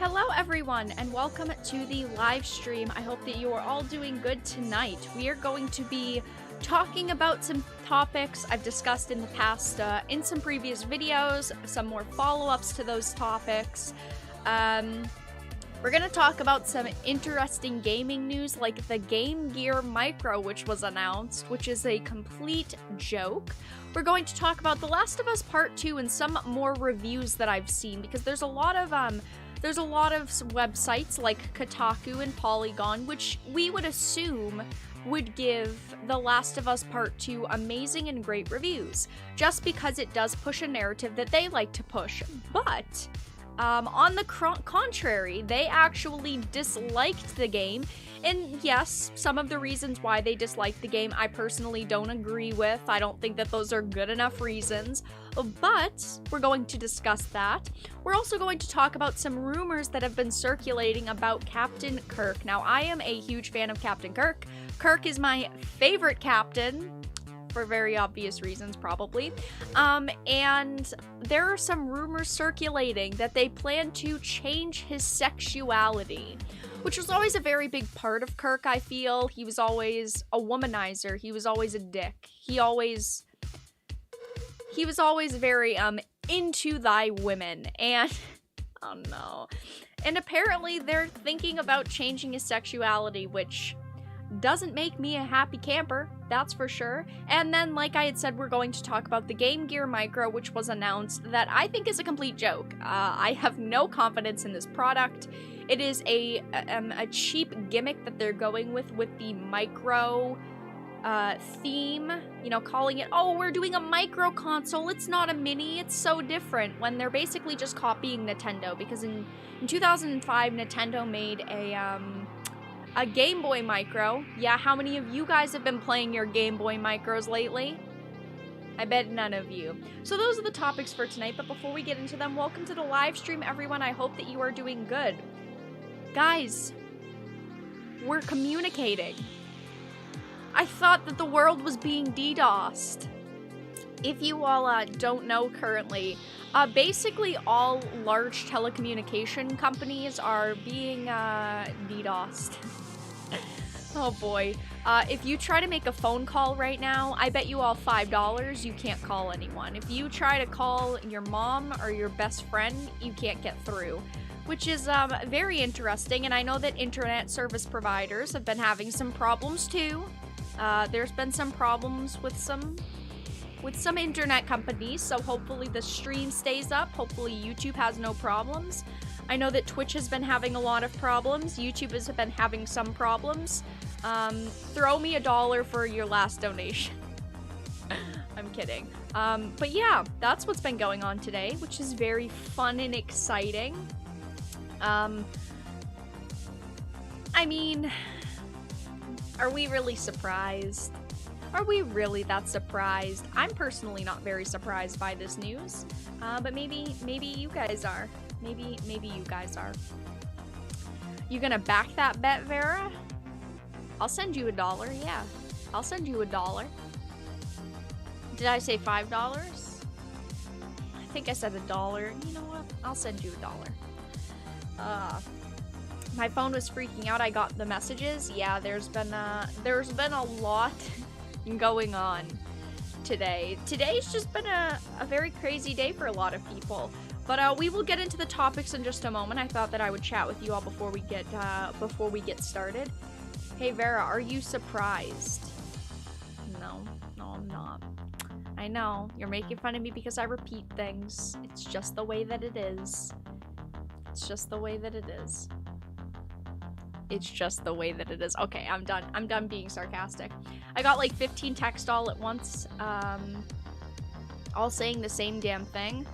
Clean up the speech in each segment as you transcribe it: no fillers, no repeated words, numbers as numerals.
Hello everyone and welcome to the live stream. I hope that you are all doing good tonight. We are going to be talking about some topics I've discussed in the past in some previous videos, some more follow-ups to those topics. We're going to talk about some interesting gaming news like the Game Gear Micro, which was announced, which is a complete joke. We're going to talk about The Last of Us Part 2 and some more reviews that I've seen, because there's a lot of websites like Kotaku and Polygon, which we would assume would give The Last of Us Part 2 amazing and great reviews, just because it does push a narrative that they like to push. But on the contrary, they actually disliked the game. And yes, some of the reasons why they disliked the game I personally don't agree with. I don't think that those are good enough reasons, but we're going to discuss that. We're also going to talk about some rumors that have been circulating about Captain Kirk. Now, I am a huge fan of Captain Kirk. Kirk is my favorite captain, for very obvious reasons, probably. And there are some rumors circulating that they plan to change his sexuality, which was always a very big part of Kirk, I feel. He was always a womanizer. He was always a dick. He was always very, into thy women. And, oh no. And apparently they're thinking about changing his sexuality, which doesn't make me a happy camper, that's for sure. And then, like I had said, we're going to talk about the Game Gear Micro, which was announced, that I think is a complete joke. I have no confidence in this product. It is a cheap gimmick that they're going with the micro theme, you know, calling it, oh, we're doing a micro console, it's not a mini, it's so different, when they're basically just copying Nintendo, because in 2005, Nintendo made a Game Boy Micro. Yeah, how many of you guys have been playing your Game Boy Micros lately? I bet none of you. So those are the topics for tonight, but before we get into them, welcome to the live stream, everyone. I hope that you are doing good. Guys, we're communicating. I thought that the world was being DDoSed. If you all don't know currently, basically all large telecommunication companies are being DDoSed. Oh boy. If you try to make a phone call right now, I bet you all $5 you can't call anyone. If you try to call your mom or your best friend, you can't get through, which is very interesting. And I know that internet service providers have been having some problems too. There's been some problems with some internet companies, so hopefully the stream stays up. Hopefully YouTube has no problems. I know that Twitch has been having a lot of problems. YouTube has been having some problems. Throw me $1 for your last donation. I'm kidding. But yeah, that's what's been going on today, which is very fun and exciting. I mean, are we really surprised? Are we really that surprised? I'm personally not very surprised by this news, but maybe you guys are. Maybe you guys are. You gonna back that bet, Vera? I'll send you $1, yeah. I'll send you $1. Did I say $5? I think I said $1. You know what? I'll send you $1. My phone was freaking out. I got the messages. Yeah, there's been a lot going on today. Today's just been a very crazy day for a lot of people. But we will get into the topics in just a moment. I thought that I would chat with you all before we get started. Hey Vera, are you surprised? No, I'm not. I know, you're making fun of me because I repeat things. It's just the way that it is. It's just the way that it is. It's just the way that it is. Okay, I'm done. I'm done being sarcastic. I got like 15 texts all at once, all saying the same damn thing.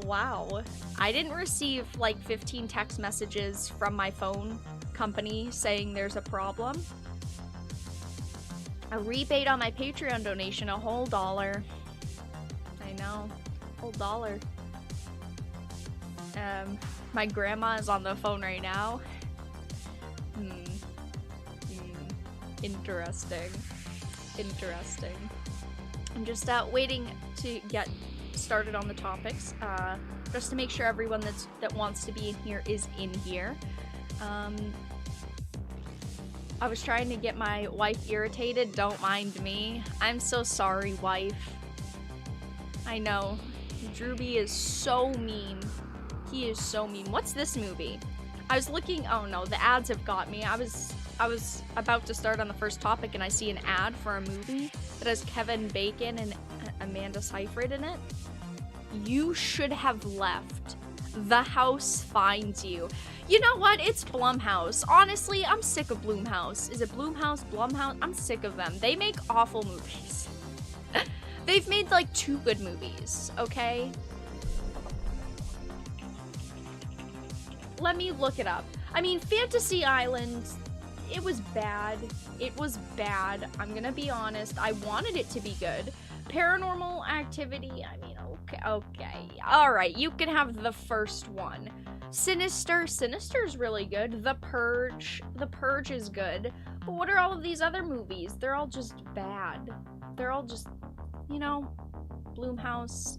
Wow. I didn't receive like 15 text messages from my phone company saying there's a problem. A rebate on my Patreon donation, a whole $1. I know, whole $1. My grandma is on the phone right now. Interesting. I'm just waiting to get started on the topics, just to make sure everyone that wants to be in here is in here. I was trying to get my wife irritated. Don't mind me. I'm so sorry, wife. I know. Drewby is so mean. He is so mean. What's this movie? I was looking. Oh no, the ads have got me. I was about to start on the first topic and I see an ad for a movie that has Kevin Bacon and Amanda Seyfried in it. You should have left. The house finds you. You know what? It's Blumhouse. Honestly, I'm sick of Blumhouse. Is it Blumhouse? Blumhouse? I'm sick of them. They make awful movies. They've made like 2 good movies, okay? Let me look it up. I mean, Fantasy Island, it was bad. It was bad. I'm gonna be honest. I wanted it to be good. Paranormal Activity, I mean, okay. Alright, you can have the first one. Sinister's really good. The Purge is good. But what are all of these other movies? They're all just bad. They're all just, you know, Blumhouse,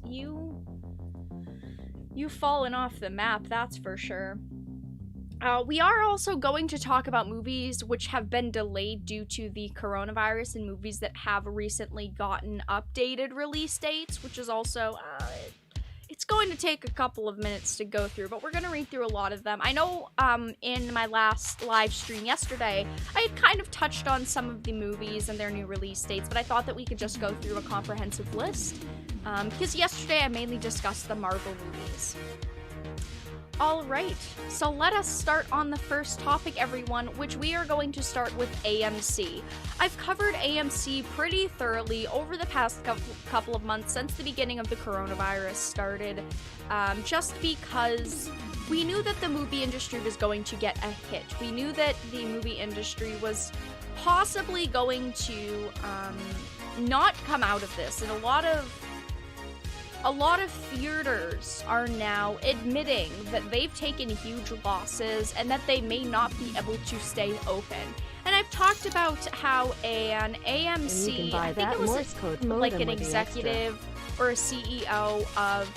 you've fallen off the map, that's for sure. We are also going to talk about movies which have been delayed due to the coronavirus and movies that have recently gotten updated release dates, which is also, it's going to take a couple of minutes to go through, but we're going to read through a lot of them. I know in my last live stream yesterday, I had kind of touched on some of the movies and their new release dates, but I thought that we could just go through a comprehensive list, because yesterday I mainly discussed the Marvel movies. Alright, so let us start on the first topic, everyone, which we are going to start with AMC. I've covered AMC pretty thoroughly over the past couple of months since the beginning of the coronavirus started, just because we knew that the movie industry was going to get a hit. We knew that the movie industry was possibly going to not come out of this, and a lot of theaters are now admitting that they've taken huge losses and that they may not be able to stay open. And I've talked about how an AMC, I think it was like an executive or a CEO of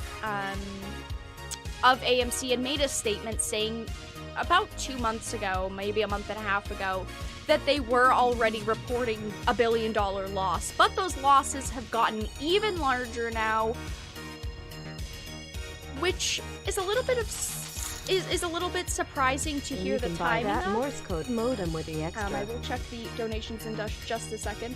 AMC had made a statement saying about 2 months ago, maybe a month and a half ago, that they were already reporting $1 billion loss. But those losses have gotten even larger now, which is a little bit surprising to hear the timing of. Morse code modem with the extra. I will check the donations in just a second.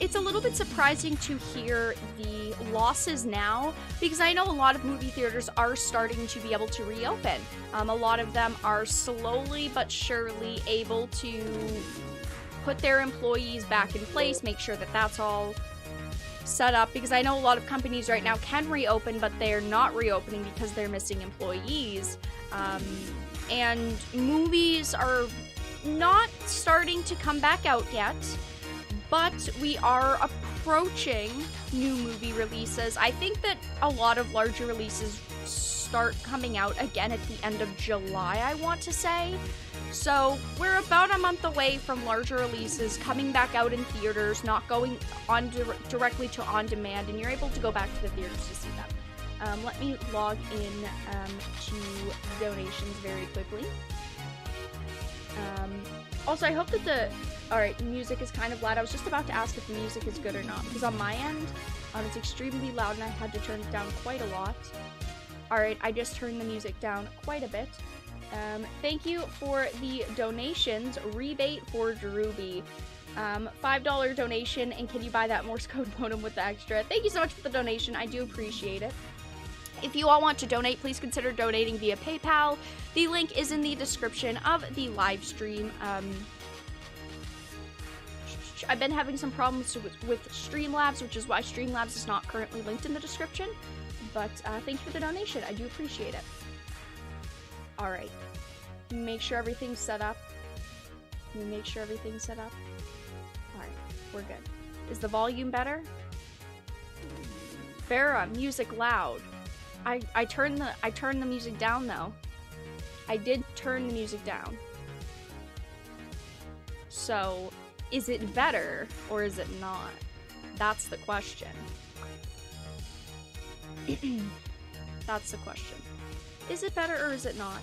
It's a little bit surprising to hear the losses now, because I know a lot of movie theaters are starting to be able to reopen. A lot of them are slowly but surely able to put their employees back in place, make sure that that's all set up, because I know a lot of companies right now can reopen, but they're not reopening because they're missing employees. And movies are not starting to come back out yet, but we are approaching new movie releases. I think that a lot of larger releases start coming out again at the end of July, I want to say. So we're about a month away from larger releases coming back out in theaters, not going on directly to on-demand, and you're able to go back to the theaters to see them. Let me log in to donations very quickly. Also, I hope that alright, music is kind of loud. I was just about to ask if the music is good or not, because on my end, it's extremely loud and I had to turn it down quite a lot. Alright, I just turned the music down quite a bit. Thank you for the donations. Rebate for Drewby. $5 donation, and can you buy that Morse code modem with the extra? Thank you so much for the donation. I do appreciate it. If you all want to donate, please consider donating via PayPal. The link is in the description of the live stream. I've been having some problems with Streamlabs, which is why Streamlabs is not currently linked in the description. But thanks for the donation. I do appreciate it. Alright. Make sure everything's set up. Make sure everything's set up. Alright, we're good. Is the volume better? Farah, music loud. I turned the music down though. I did turn the music down. So, is it better or is it not? That's the question. That's the question. Is it better or is it not?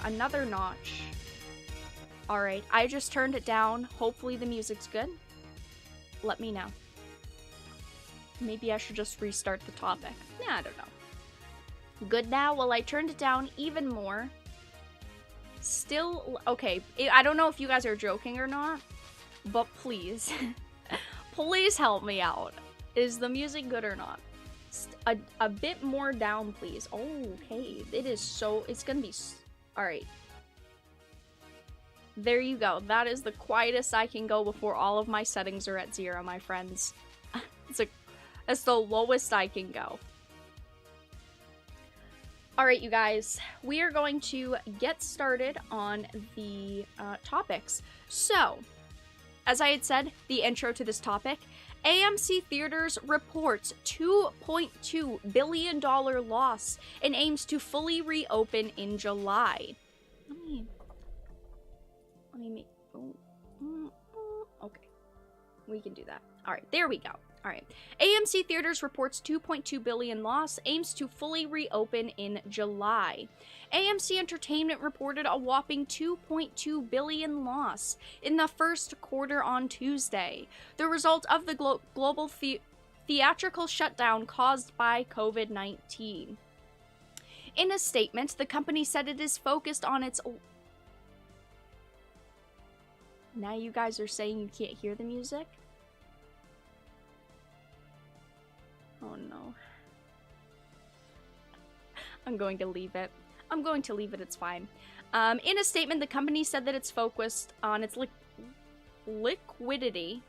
Another notch. Alright, I just turned it down. Hopefully the music's good. Let me know. Maybe I should just restart the topic. Yeah, I don't know. Good now? Well, I turned it down even more. Still, okay, I don't know if you guys are joking or not, but please, please help me out. Is the music good or not? A bit more down, please. Oh, okay, it is so, it's gonna be, alright. There you go. That is the quietest I can go before all of my settings are at 0, my friends. It's the lowest I can go. Alright, you guys, we are going to get started on the topics. So, as I had said, the intro to this topic, AMC Theaters reports $2.2 billion loss and aims to fully reopen in July. Let me make, okay, we can do that. Alright, there we go. Alright. AMC Theaters reports $2.2 billion loss, aims to fully reopen in July. AMC Entertainment reported a whopping $2.2 billion loss in the first quarter on Tuesday, the result of the global theatrical shutdown caused by COVID-19. In a statement, the company said it is focused on its... Now you guys are saying you can't hear the music? Oh no. I'm going to leave it. I'm going to leave it, it's fine. In a statement, the company said that it's focused on its liquidity.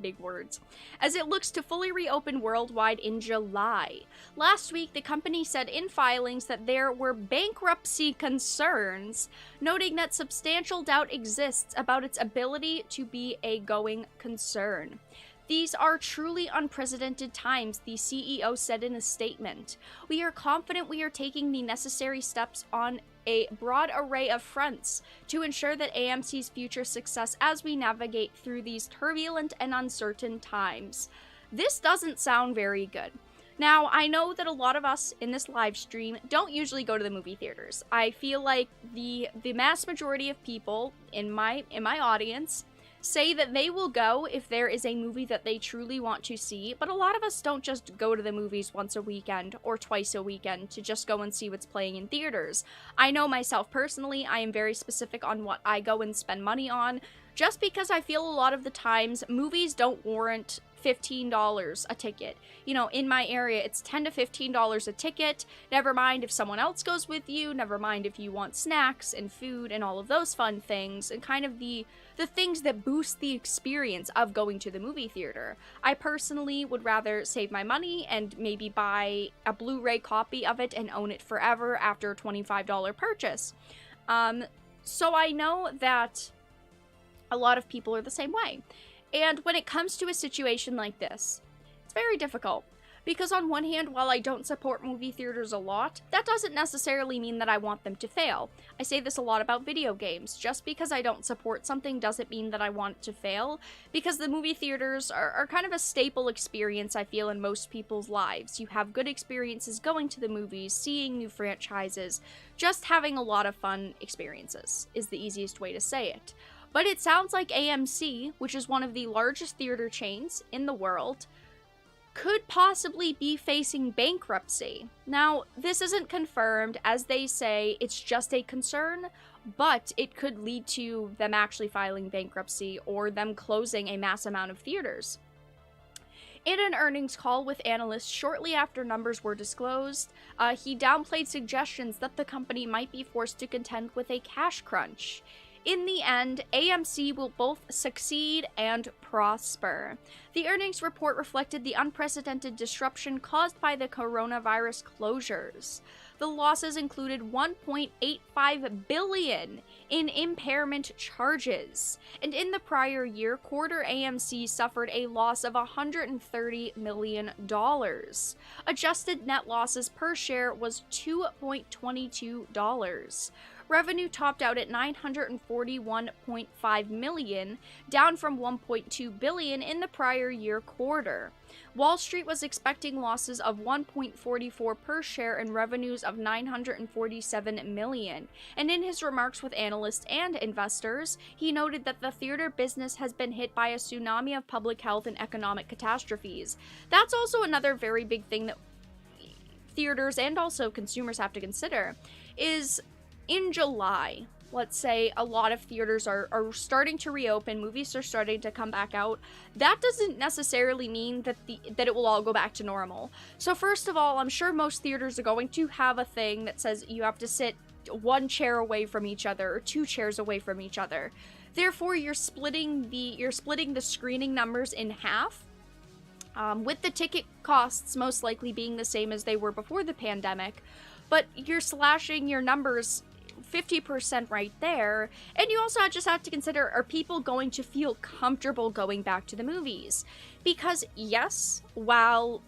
Big words. As it looks to fully reopen worldwide in July. Last week, the company said in filings that there were bankruptcy concerns, noting that substantial doubt exists about its ability to be a going concern. These are truly unprecedented times, the CEO said in a statement. We are confident we are taking the necessary steps on a broad array of fronts to ensure that AMC's future success as we navigate through these turbulent and uncertain times. This doesn't sound very good. Now, I know that a lot of us in this live stream don't usually go to the movie theaters. I feel like the mass majority of people in my audience say that they will go if there is a movie that they truly want to see, but a lot of us don't just go to the movies once a weekend or twice a weekend to just go and see what's playing in theaters. I know myself personally, I am very specific on what I go and spend money on, just because I feel a lot of the times movies don't warrant $15 a ticket. You know, in my area, it's $10 to $15 a ticket. Never mind if someone else goes with you, never mind if you want snacks and food and all of those fun things, and kind of the things that boost the experience of going to the movie theater. I personally would rather save my money and maybe buy a Blu-ray copy of it and own it forever after a $25 purchase. So I know that a lot of people are the same way. And when it comes to a situation like this, it's very difficult. Because on one hand, while I don't support movie theaters a lot, that doesn't necessarily mean that I want them to fail. I say this a lot about video games. Just because I don't support something doesn't mean that I want it to fail, because the movie theaters are kind of a staple experience, I feel, in most people's lives. You have good experiences going to the movies, seeing new franchises, just having a lot of fun experiences is the easiest way to say it. But it sounds like AMC, which is one of the largest theater chains in the world, could possibly be facing bankruptcy. Now, this isn't confirmed, as they say it's just a concern, but it could lead to them actually filing bankruptcy or them closing a mass amount of theaters. In an earnings call with analysts shortly after numbers were disclosed, he downplayed suggestions that the company might be forced to contend with a cash crunch. In the end, AMC will both succeed and prosper. The earnings report reflected the unprecedented disruption caused by the coronavirus closures. The losses included $1.85 billion in impairment charges, and in the prior year quarter, AMC suffered a loss of $130 million. Adjusted net losses per share was $2.22. revenue topped out at $941.5 million, down from $1.2 billion in the prior year quarter. Wall Street was expecting losses of $1.44 per share and revenues of $947 million. And in his remarks with analysts and investors, he noted that the theater business has been hit by a tsunami of public health and economic catastrophes. That's also another very big thing that theaters and also consumers have to consider, is in July, let's say a lot of theaters are starting to reopen, movies are starting to come back out. That doesn't necessarily mean that it will all go back to normal. So first of all, I'm sure most theaters are going to have a thing that says you have to sit one chair away from each other or 2 chairs away from each other. Therefore, you're splitting the screening numbers in half. With the ticket costs most likely being the same as they were before the pandemic, but you're slashing your numbers 50% right there. And you also just have to consider, are people going to feel comfortable going back to the movies? Because yes, while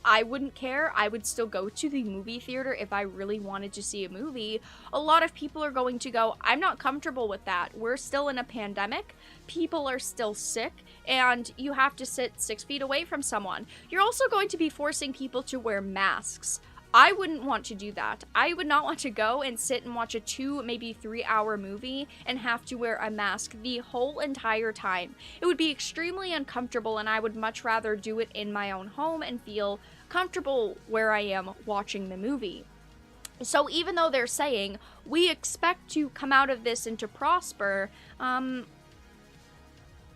I wouldn't care, I would still go to the movie theater if I really wanted to see a movie. A lot of people are going to go, I'm not comfortable with that. We're still in a pandemic. People are still sick, and you have to sit 6 feet away from someone. You're also going to be forcing people to wear masks. I wouldn't want to do that. I would not want to go and sit and watch a 2, maybe 3-hour movie and have to wear a mask the whole entire time. It would be extremely uncomfortable, and I would much rather do it in my own home and feel comfortable where I am watching the movie. So even though they're saying we expect to come out of this and to prosper,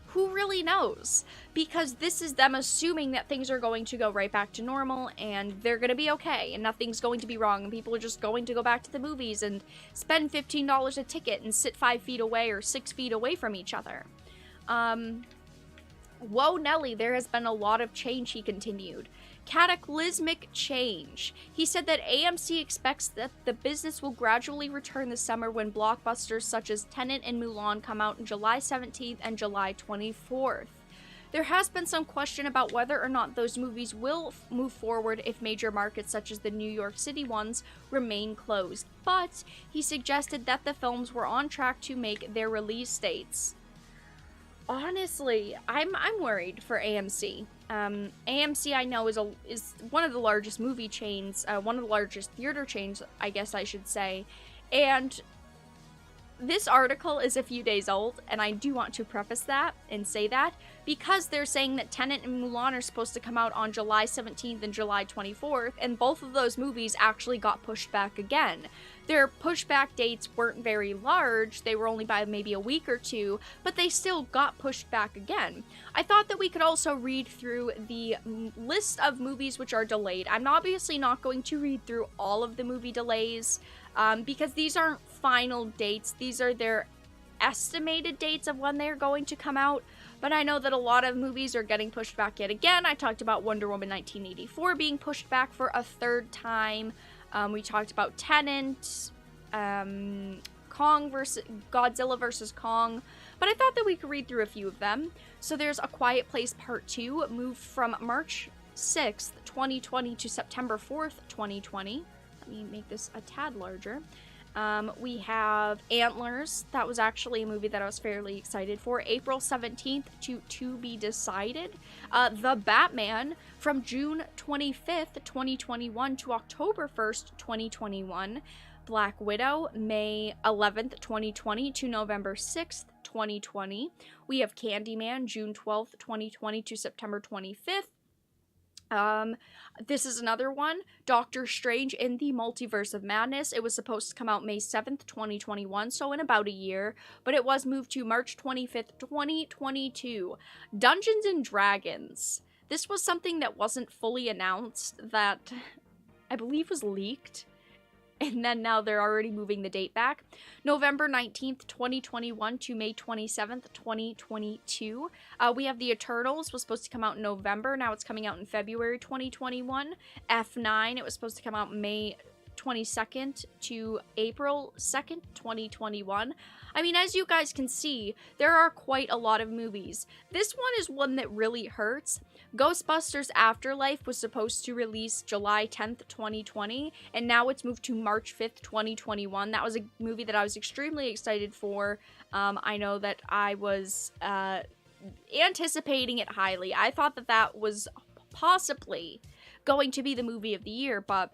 who really knows? Because this is them assuming that things are going to go right back to normal and they're going to be okay and nothing's going to be wrong and people are just going to go back to the movies and spend $15 a ticket and sit 5 feet away or 6 feet away from each other. Whoa, Nelly, there has been a lot of change, he continued. Cataclysmic change. He said that AMC expects that the business will gradually return this summer when blockbusters such as Tenet and Mulan come out on July 17th and July 24th. There has been some question about whether or not those movies will move forward if major markets such as the New York City ones remain closed, but he suggested that the films were on track to make their release dates. Honestly, I'm worried for AMC. AMC, I know, is one of the largest movie chains, one of the largest theater chains, I guess I should say, and this article is a few days old, and I do want to preface that and say that, because they're saying that Tenet and Mulan are supposed to come out on July 17th and July 24th, and both of those movies actually got pushed back again. Their pushback dates weren't very large, they were only by maybe a week or 2, but they still got pushed back again. I thought that we could also read through the list of movies which are delayed. I'm obviously not going to read through all of the movie delays, because these aren't final dates, these are their estimated dates of when they're going to come out, but I know that a lot of movies are getting pushed back yet again. I talked about Wonder Woman 1984 being pushed back for a 3rd time. We talked about Tenet, Godzilla vs. Kong, but I thought that we could read through a few of them. So there's A Quiet Place Part 2, moved from March 6th, 2020 to September 4th, 2020. Let me make this a tad larger. We have Antlers. That was actually a movie that I was fairly excited for. April 17th to be decided. The Batman from June 25th, 2021 to October 1st, 2021. Black Widow, May 11th, 2020 to November 6th, 2020. We have Candyman, June 12th, 2020 to September 25th. This is another one, Doctor Strange in the Multiverse of Madness. It was supposed to come out May 7th, 2021, so in about a year, but it was moved to March 25th, 2022. Dungeons and Dragons. This was something that wasn't fully announced, that I believe was leaked, and then now they're already moving the date back. November 19th, 2021 to May 27th, 2022. We have The Eternals, was supposed to come out in November. Now it's coming out in February 2021. F9, it was supposed to come out May 22nd to April 2nd, 2021. I mean, as you guys can see, there are quite a lot of movies. This one is one that really hurts. Ghostbusters Afterlife was supposed to release July 10th, 2020, and now it's moved to March 5th, 2021. That was a movie that I was extremely excited for. I know that I was anticipating it highly. I thought that that was possibly going to be the movie of the year, but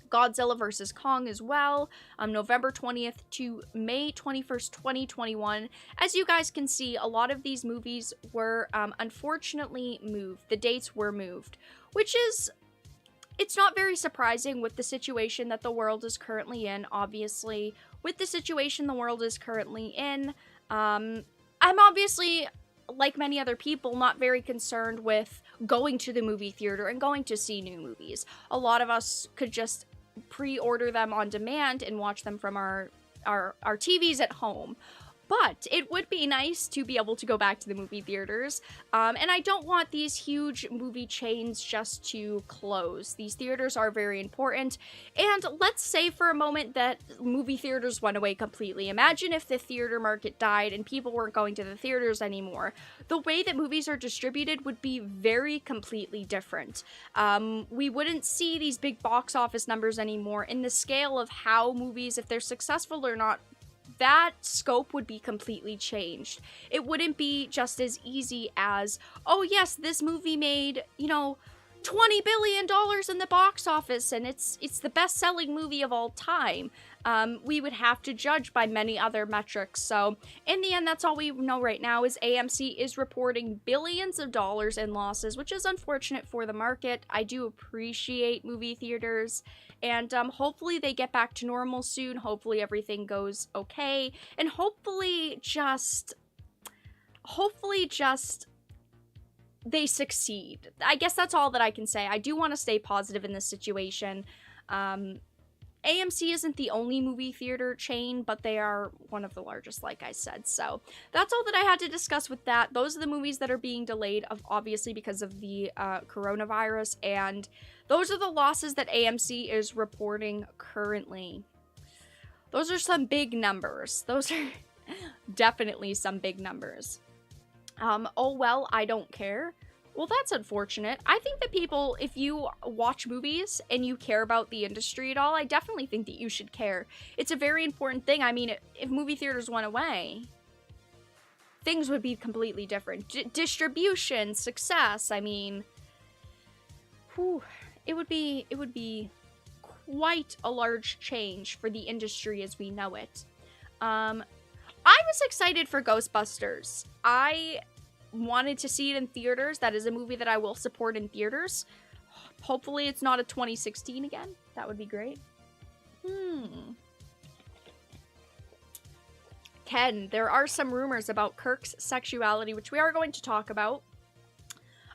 Godzilla vs. Kong as well, November 20th to May 21st, 2021. As you guys can see, a lot of these movies were unfortunately moved. The dates were moved, which is, it's not very surprising with the situation that the world is currently in, obviously. With the situation the world is currently in, I'm obviously, like many other people, not very concerned with going to the movie theater and going to see new movies. A lot of us could just pre-order them on demand and watch them from our TVs at home. But it would be nice to be able to go back to the movie theaters, and I don't want these huge movie chains just to close. These theaters are very important, and let's say for a moment that movie theaters went away completely. Imagine if the theater market died and people weren't going to the theaters anymore. The way that movies are distributed would be very completely different. We wouldn't see these big box office numbers anymore in the scale of how movies, if they're successful or not, that scope would be completely changed. It wouldn't be just as easy as, oh yes, this movie made, you know, $20 billion in the box office and it's the best-selling movie of all time. We would have to judge by many other metrics. So in the end, that's all we know right now is AMC is reporting billions of dollars in losses, which is unfortunate for the market. I do appreciate movie theaters, and hopefully they get back to normal soon. Hopefully everything goes okay, and hopefully just they succeed. I guess that's all that I can say. I do want to stay positive in this situation. AMC isn't the only movie theater chain, but they are one of the largest, like I said. So that's all that I had to discuss with that. Those are the movies that are being delayed, obviously because of the coronavirus, and those are the losses that AMC is reporting currently. Those are some big numbers. Those are definitely some big numbers. Oh well, I don't care. Well, that's unfortunate. I think that people, if you watch movies and you care about the industry at all, I definitely think that you should care. It's a very important thing. I mean, if movie theaters went away, things would be completely different. Distribution, success, I mean, whew, it would be quite a large change for the industry as we know it. I was excited for Ghostbusters. I wanted to see it in theaters. That is a movie that I will support in theaters. Hopefully it's not a 2016 again. That would be great. Ken, there are some rumors about Kirk's sexuality, which we are going to talk about.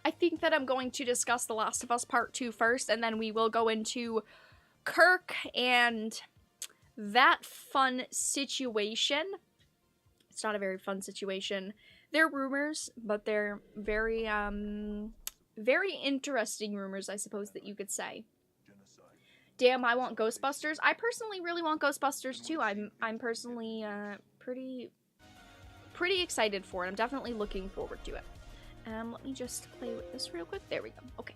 I think that I'm going to discuss The Last of Us Part 2 first, and then we will go into Kirk and that fun situation. It's not a very fun situation. They're rumors, but they're very, very interesting rumors, I suppose that you could say. Damn, I want Ghostbusters. I personally really want Ghostbusters too. I'm personally pretty excited for it. I'm definitely looking forward to it. Let me just play with this real quick. There we go. Okay.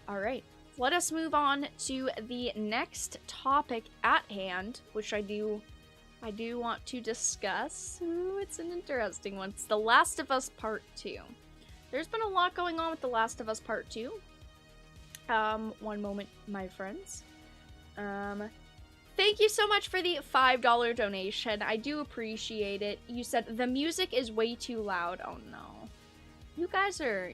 All right. Let us move on to the next topic at hand, which I do want to discuss. Ooh, it's an interesting one. It's The Last of Us Part 2. There's been a lot going on with The Last of Us Part 2. One moment, my friends. Thank you so much for the $5 donation. I do appreciate it. You said the music is way too loud. Oh no. You guys are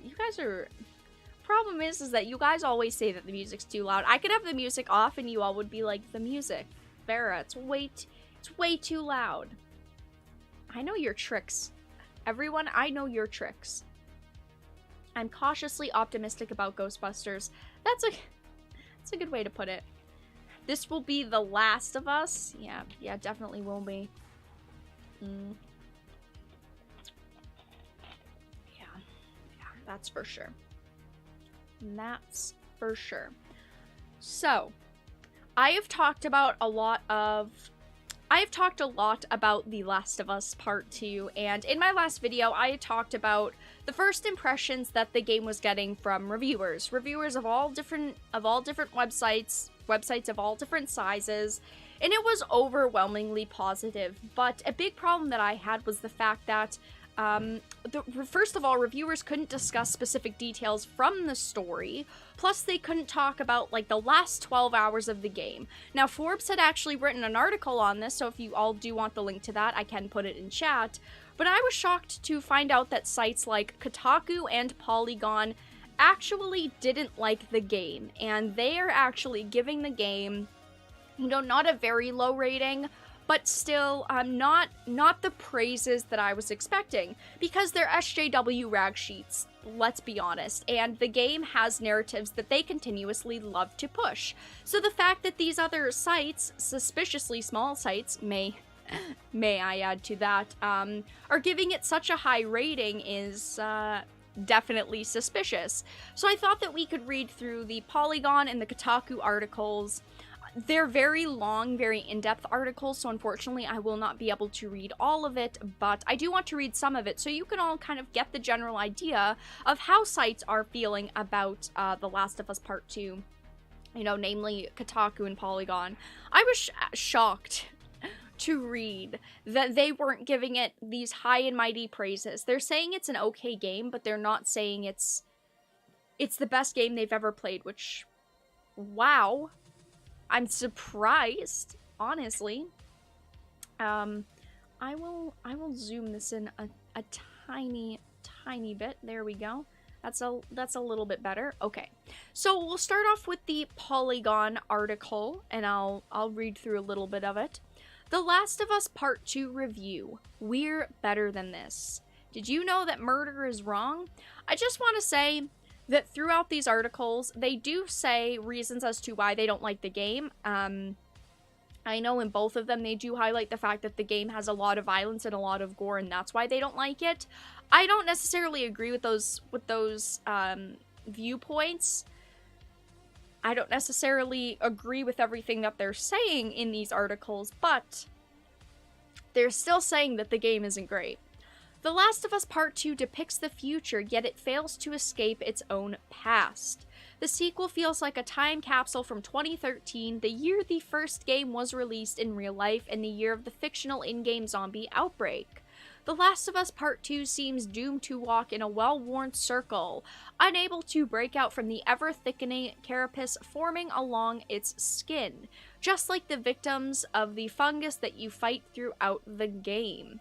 problem is that you guys always say that the music's too loud. I could have the music off and you all would be like, the music, Vera, it's way too loud. I know your tricks. Everyone, I know your tricks. I'm cautiously optimistic about Ghostbusters. That's a good way to put it. This will be The Last of Us. Yeah, definitely will be. Yeah, that's for sure. That's for sure. So, I have talked about a lot about The Last of Us Part 2, and in my last video, I had talked about the first impressions that the game was getting from reviewers of all different websites of all different sizes, and it was overwhelmingly positive. But a big problem that I had was the fact that first of all, reviewers couldn't discuss specific details from the story, plus they couldn't talk about, like, the last 12 hours of the game. Now, Forbes had actually written an article on this, so if you all do want the link to that, I can put it in chat, but I was shocked to find out that sites like Kotaku and Polygon actually didn't like the game, and they are actually giving the game, you know, not a very low rating, but still, not the praises that I was expecting, because they're SJW rag sheets, let's be honest, and the game has narratives that they continuously love to push. So the fact that these other sites, suspiciously small sites, may I add to that, are giving it such a high rating is, definitely suspicious. So I thought that we could read through the Polygon and the Kotaku articles. They're very long, very in-depth articles, so unfortunately I will not be able to read all of it, but I do want to read some of it so you can all kind of get the general idea of how sites are feeling about The Last of Us Part 2, you know, namely Kotaku and Polygon. I was shocked to read that they weren't giving it these high and mighty praises. They're saying it's an okay game, but they're not saying it's the best game they've ever played, which, wow. I'm surprised, honestly. I will zoom this in a tiny bit. There we go. That's a little bit better. Okay. So we'll start off with the Polygon article, and I'll read through a little bit of it. The Last of Us Part 2 review. We're better than this. Did you know that murder is wrong? I just want to say that throughout these articles, they do say reasons as to why they don't like the game. I know in both of them, they do highlight the fact that the game has a lot of violence and a lot of gore, and that's why they don't like it. I don't necessarily agree with those viewpoints. I don't necessarily agree with everything that they're saying in these articles, but they're still saying that the game isn't great. The Last of Us Part 2 depicts the future, yet it fails to escape its own past. The sequel feels like a time capsule from 2013, the year the first game was released in real life, and the year of the fictional in-game zombie outbreak. The Last of Us Part 2 seems doomed to walk in a well-worn circle, unable to break out from the ever-thickening carapace forming along its skin, just like the victims of the fungus that you fight throughout the game.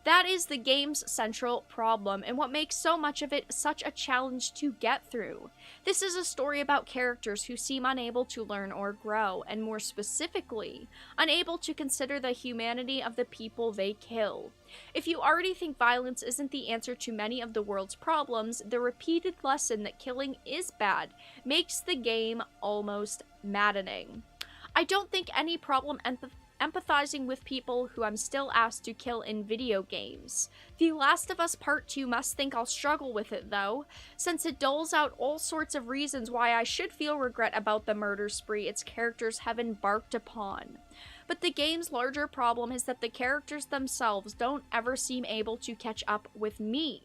That is the game's central problem, and what makes so much of it such a challenge to get through. This is a story about characters who seem unable to learn or grow, and more specifically, unable to consider the humanity of the people they kill. If you already think violence isn't the answer to many of the world's problems, the repeated lesson that killing is bad makes the game almost maddening. I don't think any problem empathizing with people who I'm still asked to kill in video games. The Last of Us Part 2 must think I'll struggle with it, though, since it doles out all sorts of reasons why I should feel regret about the murder spree its characters have embarked upon. But the game's larger problem is that the characters themselves don't ever seem able to catch up with me.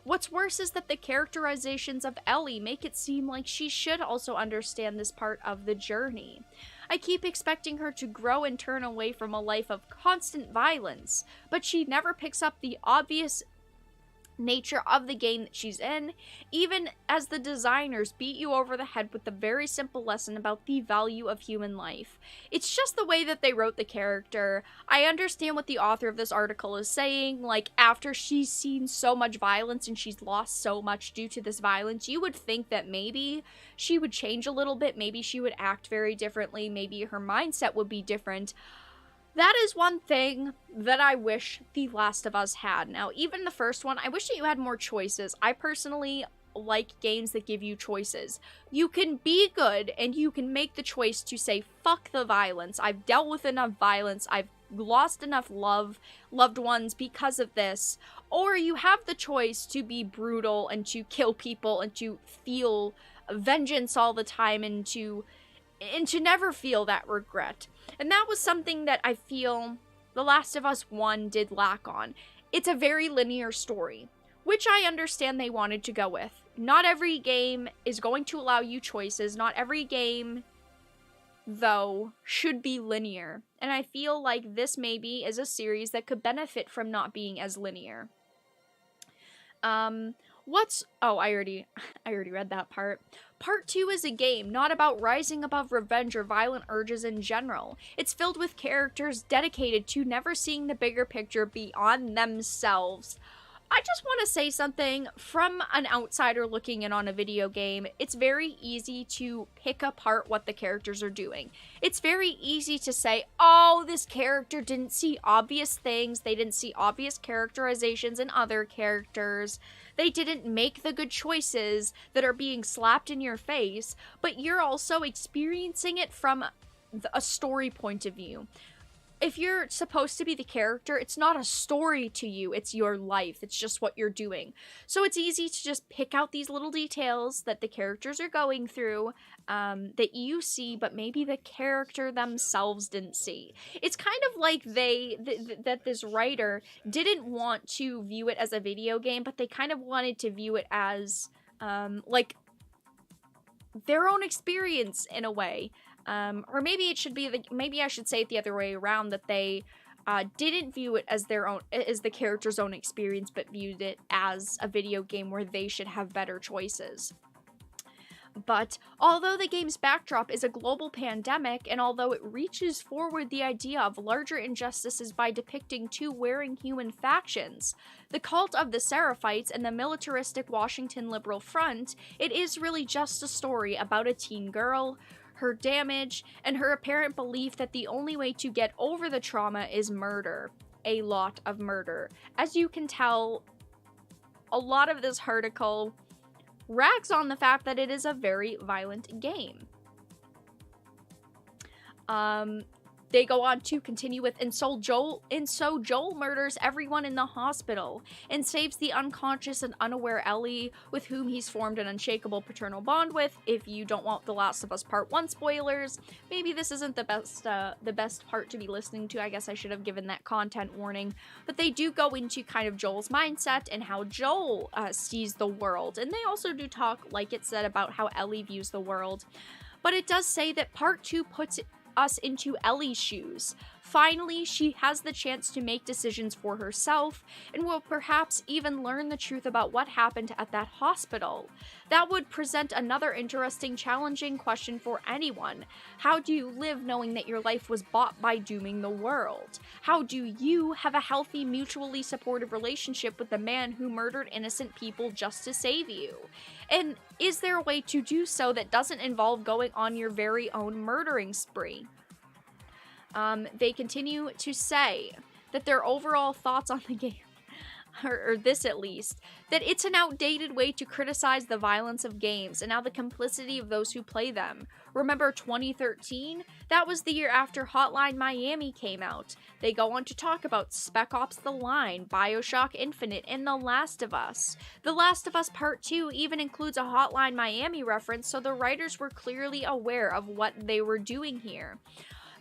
What's worse is that the characterizations of Ellie make it seem like she should also understand this part of the journey. I keep expecting her to grow and turn away from a life of constant violence, but she never picks up the obvious nature of the game that she's in, even as the designers beat you over the head with the very simple lesson about the value of human life. It's just the way that they wrote the character. I understand what the author of this article is saying, like, after she's seen so much violence and she's lost so much due to this violence, you would think that maybe she would change a little bit, maybe she would act very differently, maybe her mindset would be different. That is one thing that I wish The Last of Us had. Now, even the first one, I wish that you had more choices. I personally like games that give you choices. You can be good, and you can make the choice to say, fuck the violence. I've dealt with enough violence. I've lost enough loved ones because of this. Or you have the choice to be brutal and to kill people and to feel vengeance all the time and to and to never feel that regret. And that was something that I feel The Last of Us 1 did lack on. It's a very linear story, which I understand they wanted to go with. Not every game is going to allow you choices. Not every game, though, should be linear. And I feel like this maybe is a series that could benefit from not being as linear. I already read that part. Part 2 is a game not about rising above revenge or violent urges in general. It's filled with characters dedicated to never seeing the bigger picture beyond themselves. I just want to say something from an outsider looking in on a video game. It's very easy to pick apart what the characters are doing. It's very easy to say, oh, this character didn't see obvious things. They didn't see obvious characterizations in other characters. They didn't make the good choices that are being slapped in your face, but you're also experiencing it from a story point of view. If you're supposed to be the character, it's not a story to you, it's your life, it's just what you're doing. So it's easy to just pick out these little details that the characters are going through, that you see, but maybe the character themselves didn't see. It's kind of like that this writer didn't want to view it as a video game, but they kind of wanted to view it as, like, their own experience in a way. Or maybe it should be maybe I should say it the other way around, that they didn't view it as the character's own experience, but viewed it as a video game where they should have better choices. But although the game's backdrop is a global pandemic, and although it reaches forward the idea of larger injustices by depicting two warring human factions, the cult of the Seraphites and the militaristic Washington Liberal Front, it is really just a story about a teen girl, her damage, and her apparent belief that the only way to get over the trauma is murder. A lot of murder. As you can tell, a lot of this article rags on the fact that it is a very violent game. They go on to continue with, and so Joel murders everyone in the hospital and saves the unconscious and unaware Ellie, with whom he's formed an unshakable paternal bond with. If you don't want The Last of Us Part 1 spoilers, maybe this isn't the best part to be listening to. I guess I should have given that content warning. But they do go into kind of Joel's mindset and how Joel sees the world. And they also do talk, like it said, about how Ellie views the world. But it does say that Part 2 puts us into Ellie's shoes. Finally, she has the chance to make decisions for herself, and will perhaps even learn the truth about what happened at that hospital. That would present another interesting, challenging question for anyone. How do you live knowing that your life was bought by dooming the world? How do you have a healthy, mutually supportive relationship with the man who murdered innocent people just to save you? And is there a way to do so that doesn't involve going on your very own murdering spree? They continue to say that their overall thoughts on the game, or this at least, that it's an outdated way to criticize the violence of games and now the complicity of those who play them. Remember 2013? That was the year after Hotline Miami came out. They go on to talk about Spec Ops The Line, BioShock Infinite, and The Last of Us. The Last of Us Part 2 even includes a Hotline Miami reference, so the writers were clearly aware of what they were doing here.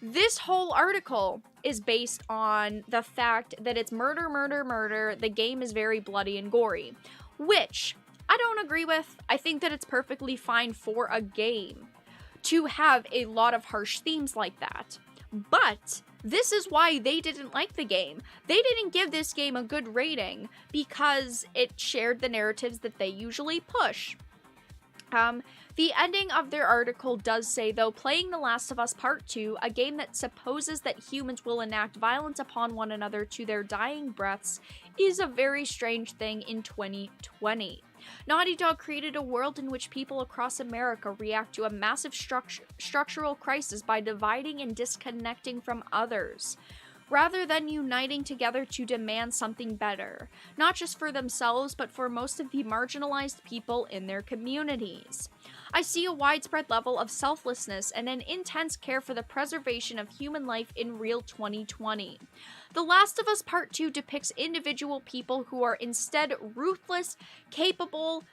This whole article is based on the fact that it's murder, murder, murder. The game is very bloody and gory, which I don't agree with. I think that it's perfectly fine for a game to have a lot of harsh themes like that. But this is why they didn't like the game. They didn't give this game a good rating because it shared the narratives that they usually push. The ending of their article does say, though, playing The Last of Us Part 2, a game that supposes that humans will enact violence upon one another to their dying breaths, is a very strange thing in 2020. Naughty Dog created a world in which people across America react to a massive structural crisis by dividing and disconnecting from others, rather than uniting together to demand something better, not just for themselves, but for most of the marginalized people in their communities. I see a widespread level of selflessness and an intense care for the preservation of human life in real 2020. The Last of Us Part 2 depicts individual people who are instead ruthless, capable,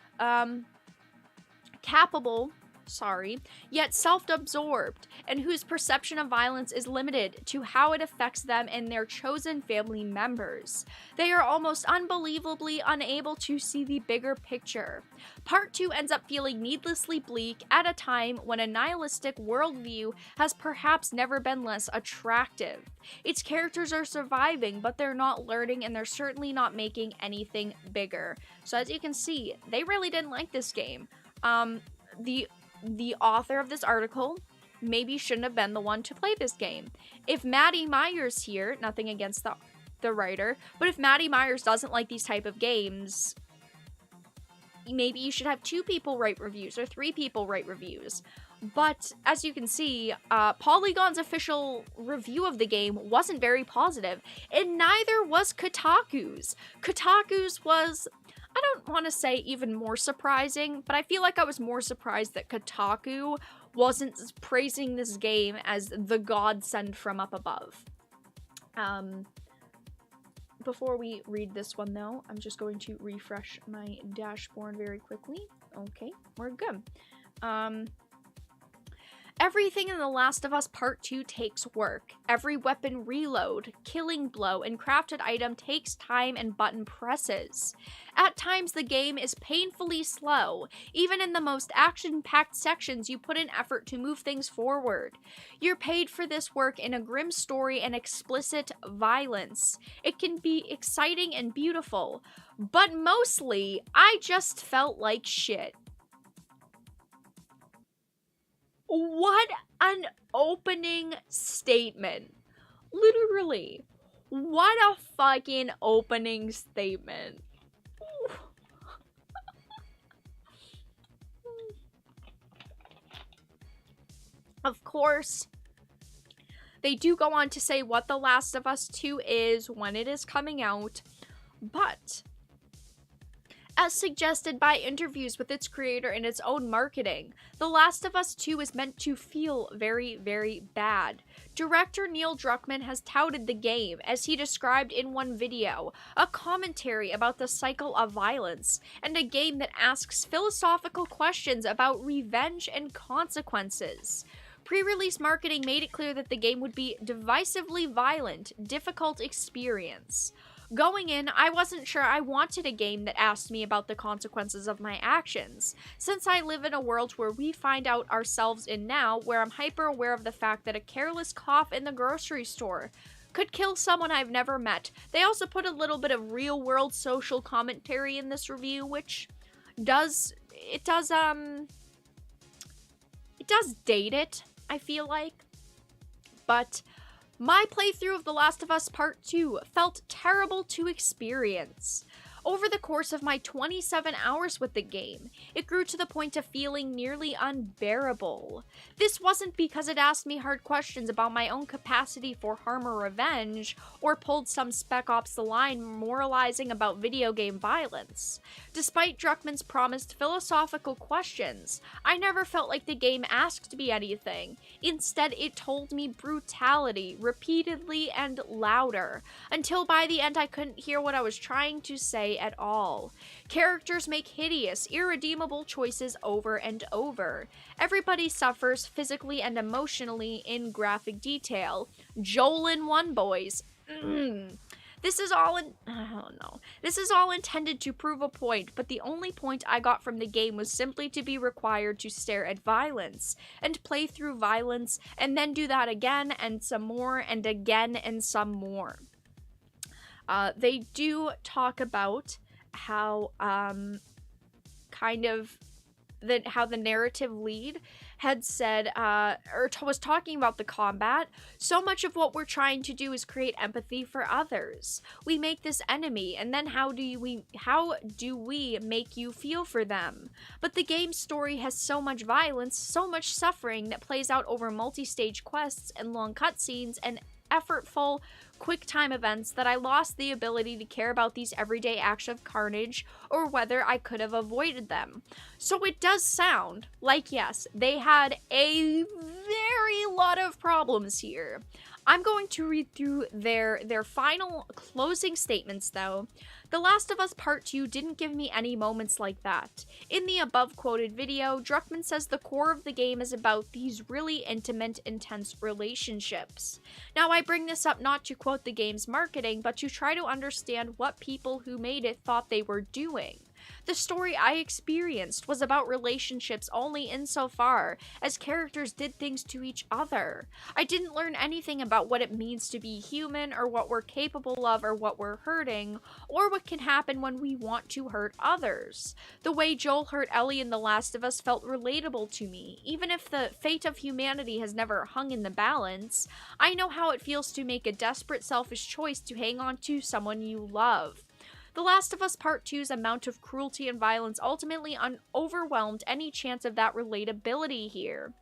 yet self-absorbed, and whose perception of violence is limited to how it affects them and their chosen family members. They are almost unbelievably unable to see the bigger picture. Part 2 ends up feeling needlessly bleak at a time when a nihilistic worldview has perhaps never been less attractive. Its characters are surviving, but they're not learning, and they're certainly not making anything bigger. So as you can see, they really didn't like this game. The author of this article maybe shouldn't have been the one to play this game. If Maddie Myers here, nothing against the writer, but if Maddie Myers doesn't like these type of games, maybe you should have 2 people write reviews or 3 people write reviews. But as you can see, Polygon's official review of the game wasn't very positive, and neither was Kotaku's. Kotaku's was, I don't want to say even more surprising, but I feel like I was more surprised that Kotaku wasn't praising this game as the godsend from up above. Before we read this one though, I'm just going to refresh my dashboard very quickly. Okay, we're good. Everything in The Last of Us Part 2 takes work. Every weapon reload, killing blow, and crafted item takes time and button presses. At times, the game is painfully slow. Even in the most action-packed sections, you put in effort to move things forward. You're paid for this work in a grim story and explicit violence. It can be exciting and beautiful, but mostly, I just felt like shit. What an opening statement. Literally. What a fucking opening statement. Of course, they do go on to say what The Last of Us 2 is, when it is coming out, but as suggested by interviews with its creator and its own marketing, The Last of Us 2 is meant to feel very, very bad. Director Neil Druckmann has touted the game, as he described in one video, a commentary about the cycle of violence, and a game that asks philosophical questions about revenge and consequences. Pre-release marketing made it clear that the game would be divisively violent, difficult experience. Going in, I wasn't sure I wanted a game that asked me about the consequences of my actions, since I live in a world where we find out ourselves in now, where I'm hyper aware of the fact that a careless cough in the grocery store could kill someone I've never met. They also put a little bit of real-world social commentary in this review, which does date it, I feel like. But my playthrough of The Last of Us Part 2 felt terrible to experience. Over the course of my 27 hours with the game, it grew to the point of feeling nearly unbearable. This wasn't because it asked me hard questions about my own capacity for harm or revenge, or pulled some Spec Ops The Line moralizing about video game violence. Despite Druckmann's promised philosophical questions, I never felt like the game asked me anything. Instead, it told me brutality, repeatedly and louder, until by the end I couldn't hear what I was trying to say at all. Characters make hideous, irredeemable choices over and over. Everybody suffers physically and emotionally in graphic detail. Joel in one, boys. This is all intended to prove a point, but the only point I got from the game was simply to be required to stare at violence, and play through violence, and then do that again, and some more, and again, and some more. They do talk about how, how the narrative lead had said, was talking about the combat. So much of what we're trying to do is create empathy for others. We make this enemy, and then how do we make you feel for them? But the game's story has so much violence, so much suffering that plays out over multi-stage quests and long cutscenes and effortful quick-time events that I lost the ability to care about these everyday acts of carnage or whether I could have avoided them. So it does sound like, yes, they had a very lot of problems here. I'm going to read through their final closing statements, though. The Last of Us Part 2 didn't give me any moments like that. In the above quoted video, Druckmann says the core of the game is about these really intimate, intense relationships. Now, I bring this up not to quote the game's marketing, but to try to understand what people who made it thought they were doing. The story I experienced was about relationships only insofar as characters did things to each other. I didn't learn anything about what it means to be human, or what we're capable of, or what we're hurting, or what can happen when we want to hurt others. The way Joel hurt Ellie in The Last of Us felt relatable to me. Even if the fate of humanity has never hung in the balance, I know how it feels to make a desperate, selfish choice to hang on to someone you love. The Last of Us Part 2's amount of cruelty and violence ultimately overwhelmed any chance of that relatability here.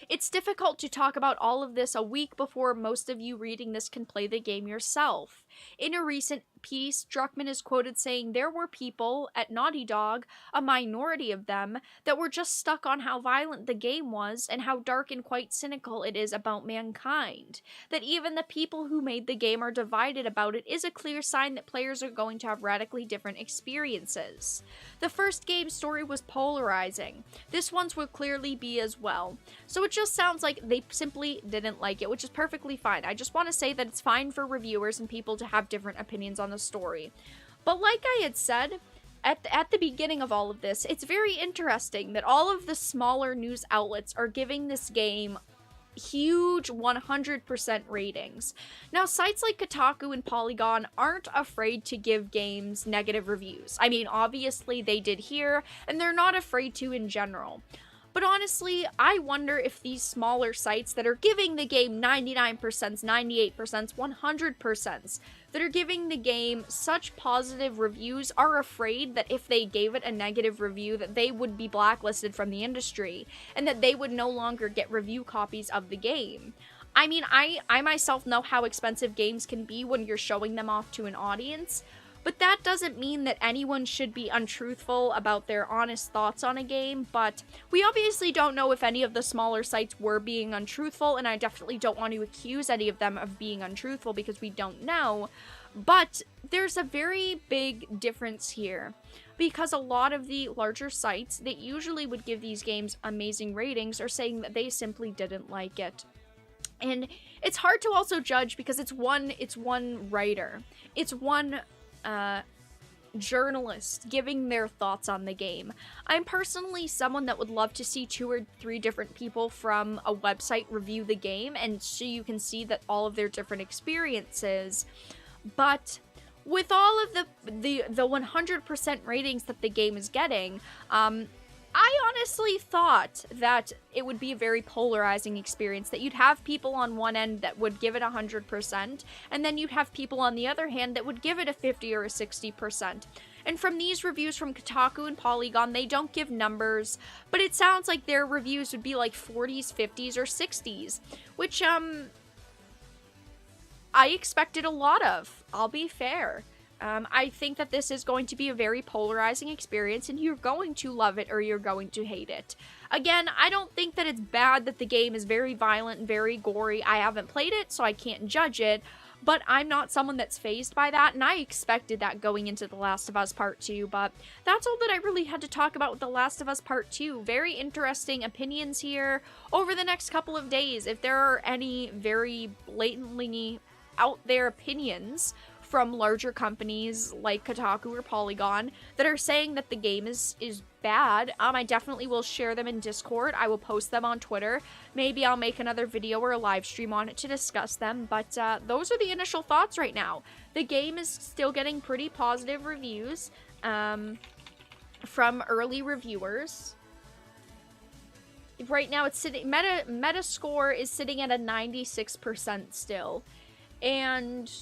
It's difficult to talk about all of this a week before most of you reading this can play the game yourself. In a recent piece, Druckmann is quoted saying there were people at Naughty Dog, a minority of them, that were just stuck on how violent the game was and how dark and quite cynical it is about mankind. That even the people who made the game are divided about it is a clear sign that players are going to have radically different experiences. The first game's story was polarizing. This one's will clearly be as well. So it just sounds like they simply didn't like it, which is perfectly fine. I just want to say that it's fine for reviewers and people to have different opinions on the story. But like I had said at the beginning of all of this, it's very interesting that all of the smaller news outlets are giving this game huge 100% ratings. Now, sites like Kotaku and Polygon aren't afraid to give games negative reviews. I mean, obviously they did here, and they're not afraid to in general. But honestly, I wonder if these smaller sites that are giving the game 99%, 98%, 100%, that are giving the game such positive reviews are afraid that if they gave it a negative review that they would be blacklisted from the industry, and that they would no longer get review copies of the game. I mean, I myself know how expensive games can be when you're showing them off to an audience, but that doesn't mean that anyone should be untruthful about their honest thoughts on a game. But we obviously don't know if any of the smaller sites were being untruthful, and I definitely don't want to accuse any of them of being untruthful because we don't know. But there's a very big difference here, because a lot of the larger sites that usually would give these games amazing ratings are saying that they simply didn't like it. And it's hard to also judge because it's one writer. It's one journalist giving their thoughts on the game. I'm personally someone that would love to see 2 or 3 different people from a website review the game, and so you can see that all of their different experiences. But with all of the 100% ratings that the game is getting, I honestly thought that it would be a very polarizing experience, that you'd have people on one end that would give it 100%, and then you'd have people on the other hand that would give it a 50 or a 60%. And from these reviews from Kotaku and Polygon, they don't give numbers, but it sounds like their reviews would be like 40s, 50s, or 60s, which, I expected a lot of. I'll be fair. I think that this is going to be a very polarizing experience, and you're going to love it or you're going to hate it. Again, I don't think that it's bad that the game is very violent and very gory. I haven't played it, so I can't judge it, but I'm not someone that's fazed by that, and I expected that going into The Last of Us Part 2, but that's all that I really had to talk about with The Last of Us Part 2. Very interesting opinions here over the next couple of days. If there are any very blatantly out there opinions from larger companies like Kotaku or Polygon that are saying that the game is bad, I definitely will share them in Discord. I will post them on Twitter. Maybe I'll make another video or a live stream on it to discuss them, but those are the initial thoughts right now. The game is still getting pretty positive reviews from early reviewers. Right now it's sitting, Metascore is sitting at a 96% still, and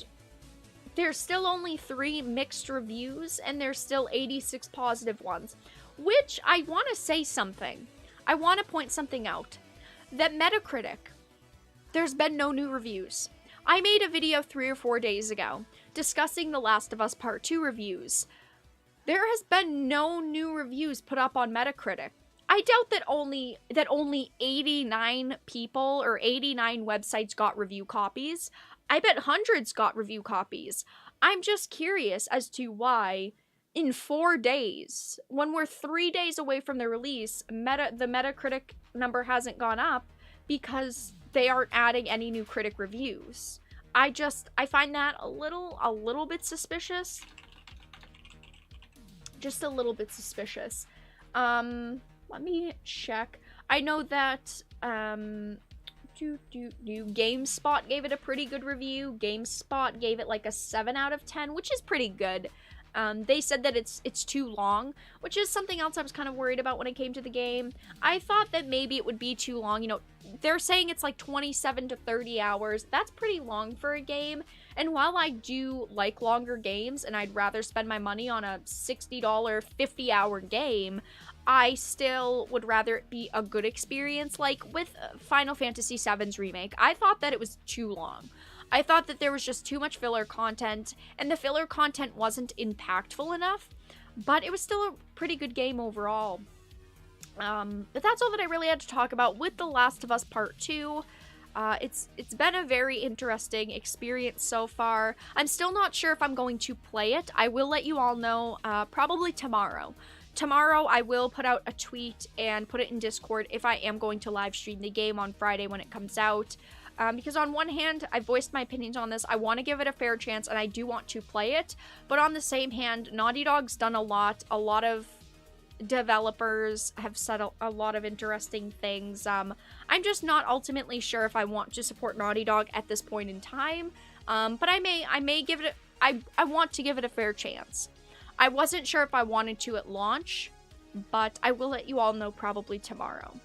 there's still only 3 mixed reviews, and there's still 86 positive ones. Which, I want to say something. I want to point something out. That Metacritic, there's been no new reviews. I made a video 3 or 4 days ago discussing The Last of Us Part 2 reviews. There has been no new reviews put up on Metacritic. I doubt that only 89 people or 89 websites got review copies. I bet hundreds got review copies. I'm just curious as to why in 4 days, when we're 3 days away from the release, the Metacritic number hasn't gone up because they aren't adding any new critic reviews. I find that a little bit suspicious. Just a little bit suspicious. Let me check. I know that, GameSpot gave it a pretty good review. GameSpot gave it like a 7 out of 10, which is pretty good. They said that it's too long, which is something else I was kind of worried about when it came to the game. I thought that maybe it would be too long. You know, they're saying it's like 27 to 30 hours. That's pretty long for a game. And while I do like longer games and I'd rather spend my money on a $60, 50-hour game, I still would rather it be a good experience. Like with Final Fantasy VII's remake, I thought that it was too long. I thought that there was just too much filler content, and the filler content wasn't impactful enough, but it was still a pretty good game overall. But that's all that I really had to talk about with The Last of Us Part 2. It's been a very interesting experience so far. I'm still not sure if I'm going to play it. I will let you all know probably tomorrow. Tomorrow I will put out a tweet and put it in Discord if I am going to live stream the game on Friday when it comes out. Because on one hand, I voiced my opinions on this. I want to give it a fair chance, and I do want to play it. But on the same hand, Naughty Dog's done a lot. A lot of developers have said a lot of interesting things. I'm just not ultimately sure if I want to support Naughty Dog at this point in time. But I may give it. I want to give it a fair chance. I wasn't sure if I wanted to at launch, but I will let you all know probably tomorrow.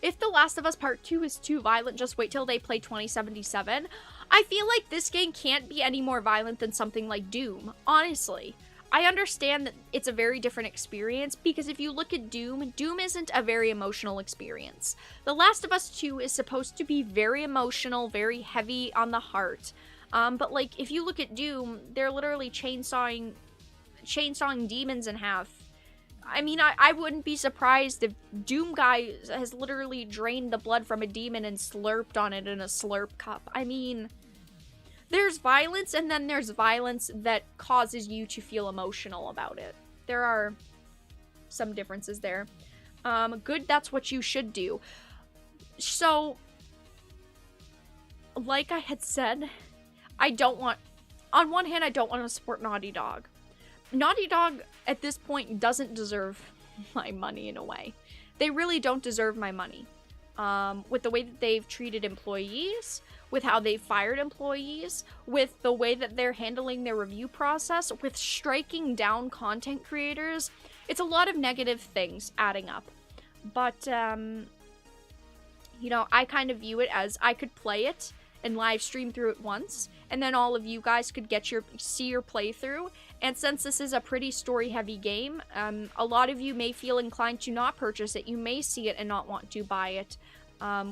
If The Last of Us Part 2 is too violent, just wait till they play 2077. I feel like this game can't be any more violent than something like Doom, honestly. I understand that it's a very different experience, because if you look at Doom, Doom isn't a very emotional experience. The Last of Us 2 is supposed to be very emotional, very heavy on the heart. But like, if you look at Doom, they're literally chainsawing demons in half. I mean, I wouldn't be surprised if Doom Guy has literally drained the blood from a demon and slurped on it in a slurp cup. I mean, there's violence, and then there's violence that causes you to feel emotional about it. There are some differences there. Good, that's what you should do. So, like I had said, on one hand, I don't want to support Naughty Dog. Naughty Dog, at this point, doesn't deserve my money in a way. They really don't deserve my money. With the way that they've treated employees, with how they've fired employees, with the way that they're handling their review process, with striking down content creators. It's a lot of negative things adding up. But, you know, I kind of view it as I could play it and live stream through it once, and then all of you guys could see your playthrough. And since this is a pretty story-heavy game, a lot of you may feel inclined to not purchase it. You may see it and not want to buy it,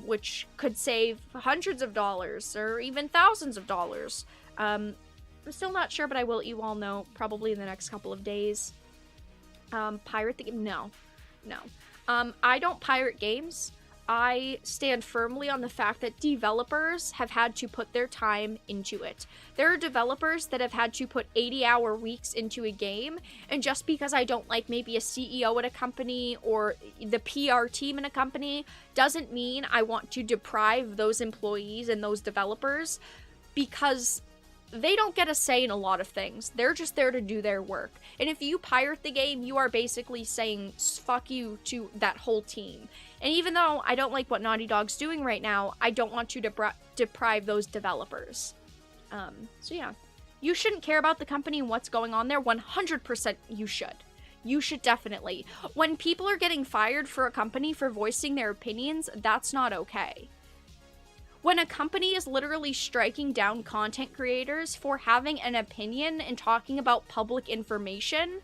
which could save hundreds of dollars or even thousands of dollars. I'm still not sure, but I will let you all know probably in the next couple of days. Pirate the game? No. I don't pirate games. I stand firmly on the fact that developers have had to put their time into it. There are developers that have had to put 80-hour weeks into a game, and just because I don't like maybe a CEO at a company or the PR team in a company doesn't mean I want to deprive those employees and those developers, because they don't get a say in a lot of things. They're just there to do their work. And if you pirate the game, you are basically saying fuck you to that whole team. And even though I don't like what Naughty Dog's doing right now, I don't want to deprive those developers. So yeah. You shouldn't care about the company and what's going on there. 100% you should. You should definitely. When people are getting fired for a company for voicing their opinions, that's not okay. When a company is literally striking down content creators for having an opinion and talking about public information,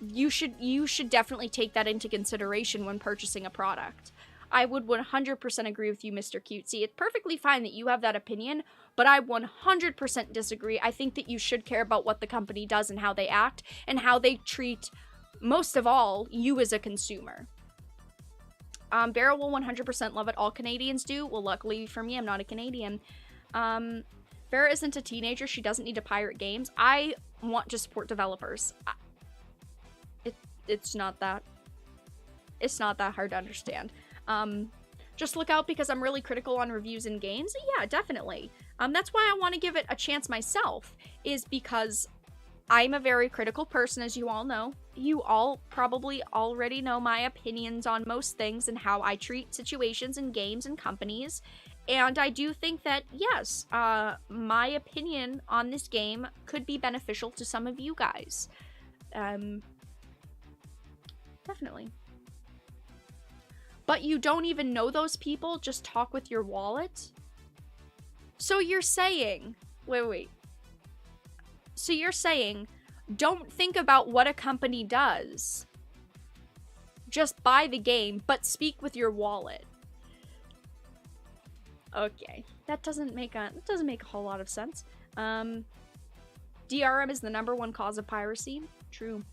you should definitely take that into consideration when purchasing a product. I would 100% agree with you, Mr. Cutesy. It's perfectly fine that you have that opinion, but I 100% disagree. I think that you should care about what the company does and how they act and how they treat, most of all, you as a consumer. Barrel will 100% love it. All Canadians do. Well, luckily for me, I'm not a Canadian. Vera isn't a teenager. She doesn't need to pirate games. I want to support developers. It's not that hard to understand. Just look out because I'm really critical on reviews and games. Yeah, definitely. That's why I want to give it a chance myself, is because I'm a very critical person, as you all know. You all probably already know my opinions on most things and how I treat situations and games and companies. And I do think that, yes, my opinion on this game could be beneficial to some of you guys. Definitely. But you don't even know those people, just talk with your wallet? So you're saying, wait. So you're saying, don't think about what a company does. Just buy the game, but speak with your wallet. Okay, that doesn't make a whole lot of sense. DRM is the #1 cause of piracy. True.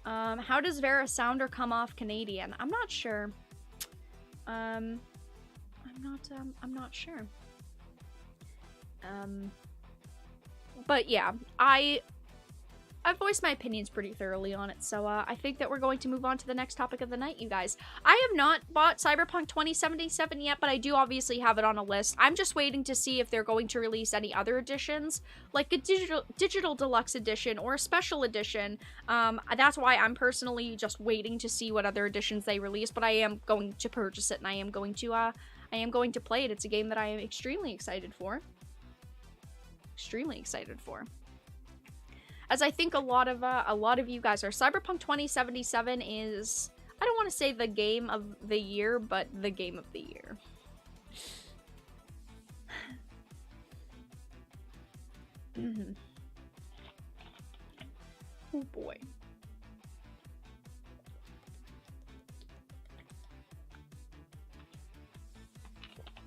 How does Vera sound or come off Canadian? I'm not sure. I'm not sure. But yeah, I've voiced my opinions pretty thoroughly on it, so I think that we're going to move on to the next topic of the night, you guys. I have not bought Cyberpunk 2077 yet, but I do obviously have it on a list. I'm just waiting to see if they're going to release any other editions, like a digital deluxe edition or a special edition. That's why I'm personally just waiting to see what other editions they release, but I am going to purchase it, and I am going to play it. It's a game that I am extremely excited for. As I think a lot of you guys are. Cyberpunk 2077 is, I don't want to say the game of the year, but the game of the year. Oh boy.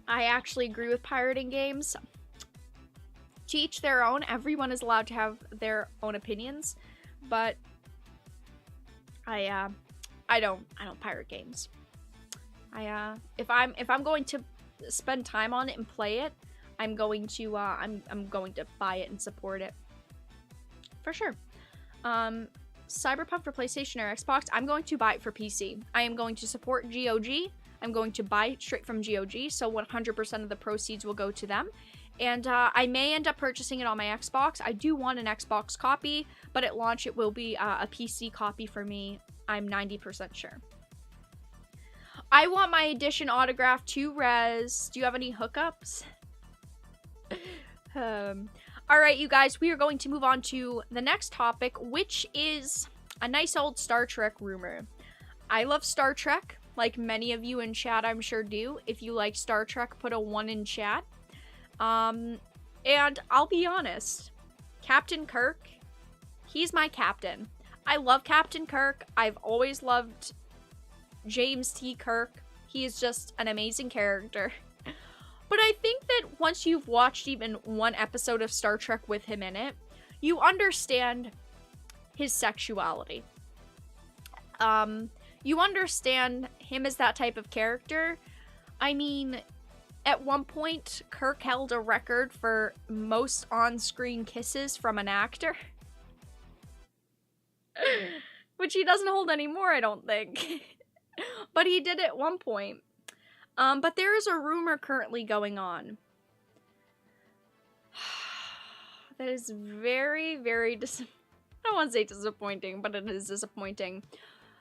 I actually agree with pirating games. To each their own. Everyone is allowed to have their own opinions, but I don't pirate games. If I'm going to spend time on it and play it, I'm going to buy it and support it for sure. Cyberpunk for PlayStation or Xbox, I'm going to buy it for PC. I am going to support GOG. I'm going to buy it straight from GOG, so 100% of the proceeds will go to them. And I may end up purchasing it on my Xbox. I do want an Xbox copy, but at launch it will be a PC copy for me. I'm 90% sure. I want my edition autographed to Rez. Do you have any hookups? Alright, you guys, we are going to move on to the next topic, which is a nice old Star Trek rumor. I love Star Trek, like many of you in chat I'm sure do. If you like Star Trek, put a 1 in chat. And I'll be honest, Captain Kirk, he's my captain. I love Captain Kirk. I've always loved James T. Kirk. He is just an amazing character. But I think that once you've watched even one episode of Star Trek with him in it, you understand his sexuality. You understand him as that type of character. I mean, at one point, Kirk held a record for most on-screen kisses from an actor. Which he doesn't hold anymore, I don't think. But he did at one point. But there is a rumor currently going on. That is very, very I don't want to say disappointing, but it is disappointing.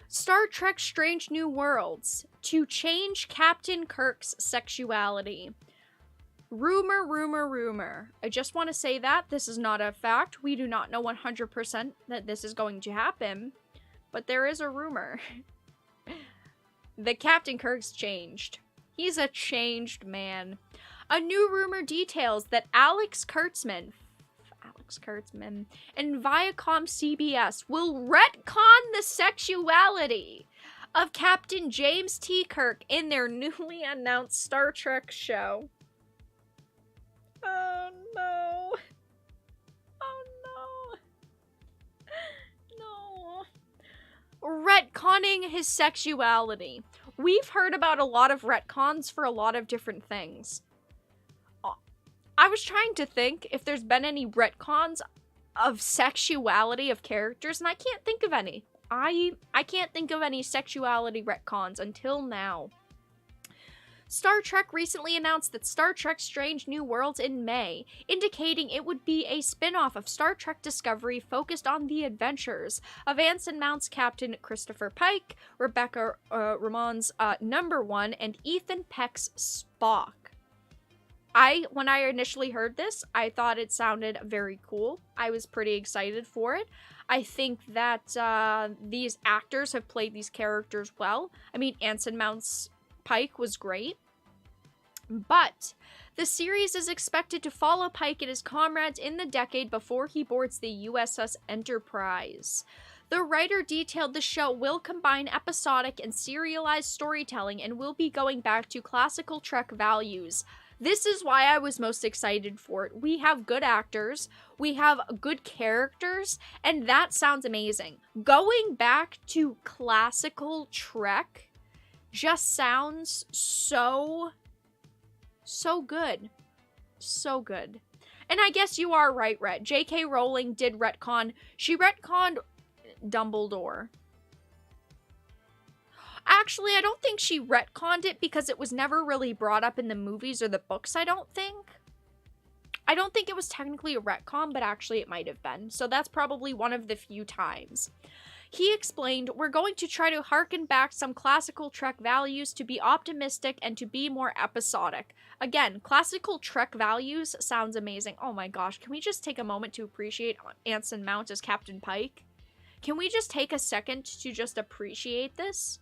Star Trek Strange New Worlds to change Captain Kirk's sexuality. Rumor. I just want to say that this is not a fact. We do not know 100% that this is going to happen, but there is a rumor. The Captain Kirk's changed. He's a changed man. A new rumor details that Alex Kurtzman and Viacom CBS will retcon the sexuality of Captain James T. Kirk in their newly announced Star Trek show. Oh no. Oh no. No. Retconning his sexuality. We've heard about a lot of retcons for a lot of different things. I was trying to think if there's been any retcons of sexuality of characters, and I can't think of any. I can't think of any sexuality retcons until now. Star Trek recently announced that Star Trek Strange New Worlds in May, indicating it would be a spin-off of Star Trek Discovery focused on the adventures of Anson Mount's Captain Christopher Pike, Rebecca Ramon's Number One, and Ethan Peck's Spock. When I initially heard this, I thought it sounded very cool. I was pretty excited for it. I think that these actors have played these characters well. I mean, Anson Mount's Pike was great. But the series is expected to follow Pike and his comrades in the decade before he boards the USS Enterprise. The writer detailed the show will combine episodic and serialized storytelling and will be going back to classical Trek values. This is why I was most excited for it. We have good actors, we have good characters, and that sounds amazing. Going back to classical Trek just sounds so good. So good. And I guess you are right, Rhett. J.K. Rowling did retcon. She retconned Dumbledore. Actually, I don't think she retconned it because it was never really brought up in the movies or the books, I don't think. I don't think it was technically a retcon, but actually it might have been. So that's probably one of the few times. He explained, "We're going to try to harken back some classical Trek values to be optimistic and to be more episodic." Again, classical Trek values sounds amazing. Oh my gosh, can we just take a moment to appreciate Anson Mount as Captain Pike? Can we just take a second to just appreciate this?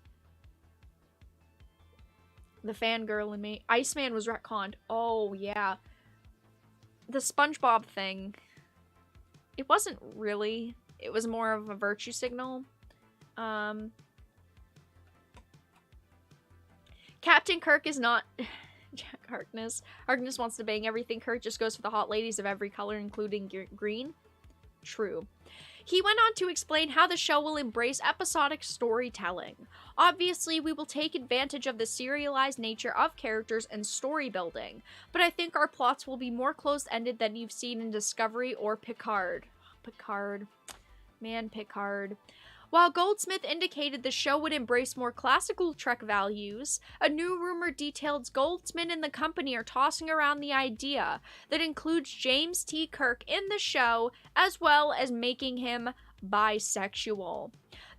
The fangirl in me. Iceman was retconned. Oh, yeah. The SpongeBob thing. It wasn't really. It was more of a virtue signal. Captain Kirk is not Jack Harkness. Harkness wants to bang everything. Kirk just goes for the hot ladies of every color, including green. True. He went on to explain how the show will embrace episodic storytelling. Obviously, we will take advantage of the serialized nature of characters and story building, but I think our plots will be more closed-ended than you've seen in Discovery or Picard. Picard. Man, Picard. While Goldsmith indicated the show would embrace more classical Trek values, a new rumor details Goldsmith and the company are tossing around the idea that includes James T. Kirk in the show, as well as making him bisexual.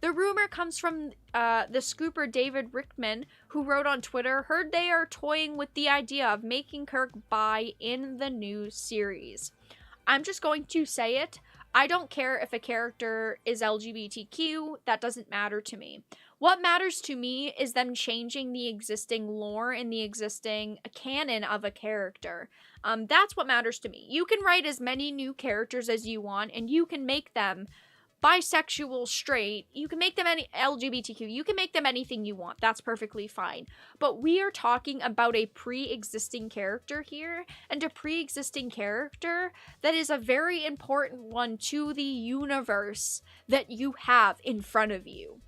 The rumor comes from the scooper David Rickman, who wrote on Twitter, "Heard they are toying with the idea of making Kirk bi in the new series." I'm just going to say it. I don't care if a character is LGBTQ, that doesn't matter to me. What matters to me is them changing the existing lore and the existing canon of a character. That's what matters to me. You can write as many new characters as you want, and you can make them bisexual, straight, you can make them any LGBTQ, you can make them anything you want. That's perfectly fine. But we are talking about a pre-existing character here, and a pre-existing character that is a very important one to the universe that you have in front of you.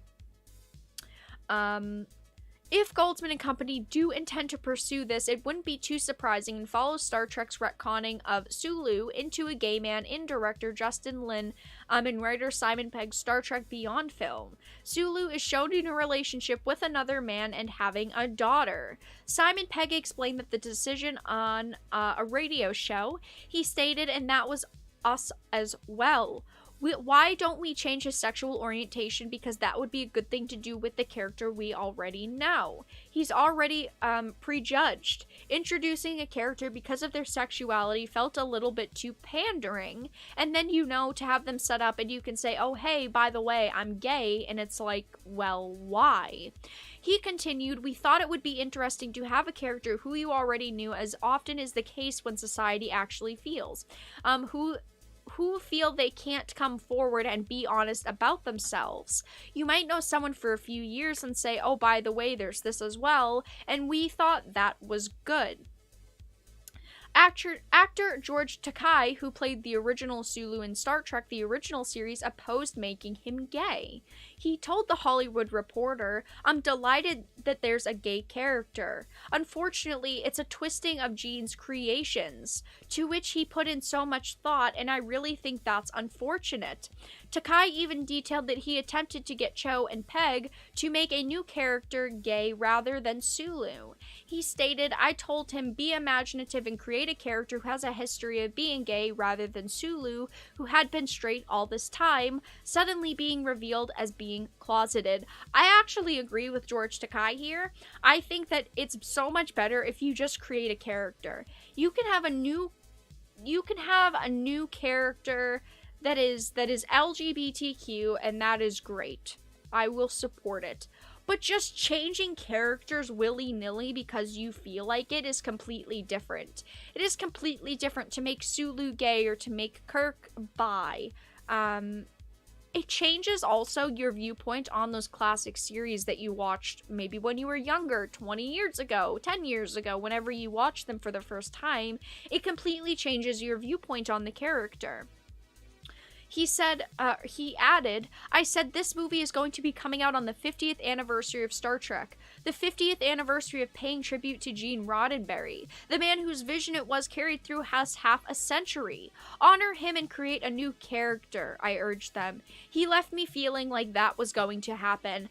If Goldsman and company do intend to pursue this, it wouldn't be too surprising and follow Star Trek's retconning of Sulu into a gay man in director Justin Lin and writer Simon Pegg's Star Trek Beyond film. Sulu is shown in a relationship with another man and having a daughter. Simon Pegg explained that the decision on a radio show, he stated, and that was us as well. Why don't we change his sexual orientation? Because that would be a good thing to do with the character we already know. He's already prejudged. Introducing a character because of their sexuality felt a little bit too pandering. And then, to have them set up and you can say, oh, hey, by the way, I'm gay. And it's like, well, why? He continued, we thought it would be interesting to have a character who you already knew, as often is the case when society actually feels. Who feel they can't come forward and be honest about themselves. You might know someone for a few years and say, oh, by the way, there's this as well, and we thought that was good. Actor George Takei, who played the original Sulu in Star Trek, the original series, opposed making him gay. He told The Hollywood Reporter, "I'm delighted that there's a gay character. Unfortunately, it's a twisting of Gene's creations, to which he put in so much thought, and I really think that's unfortunate." Takai even detailed that he attempted to get Cho and Peg to make a new character gay rather than Sulu. He stated, "I told him be imaginative and create a character who has a history of being gay rather than Sulu, who had been straight all this time, suddenly being revealed as being closeted." I actually agree with George Takai here. I think that it's so much better if you just create a character. You can have a new character that is LGBTQ, and that is great. I will support it. But just changing characters willy-nilly because you feel like it is completely different. It is completely different to make Sulu gay or to make Kirk bi. It changes also your viewpoint on those classic series that you watched maybe when you were younger, 20 years ago, 10 years ago, whenever you watched them for the first time. It completely changes your viewpoint on the character. He added, "I said this movie is going to be coming out on the 50th anniversary of Star Trek, the 50th anniversary of paying tribute to Gene Roddenberry, the man whose vision it was carried through us half a century. Honor him and create a new character," I urged them. He left me feeling like that was going to happen.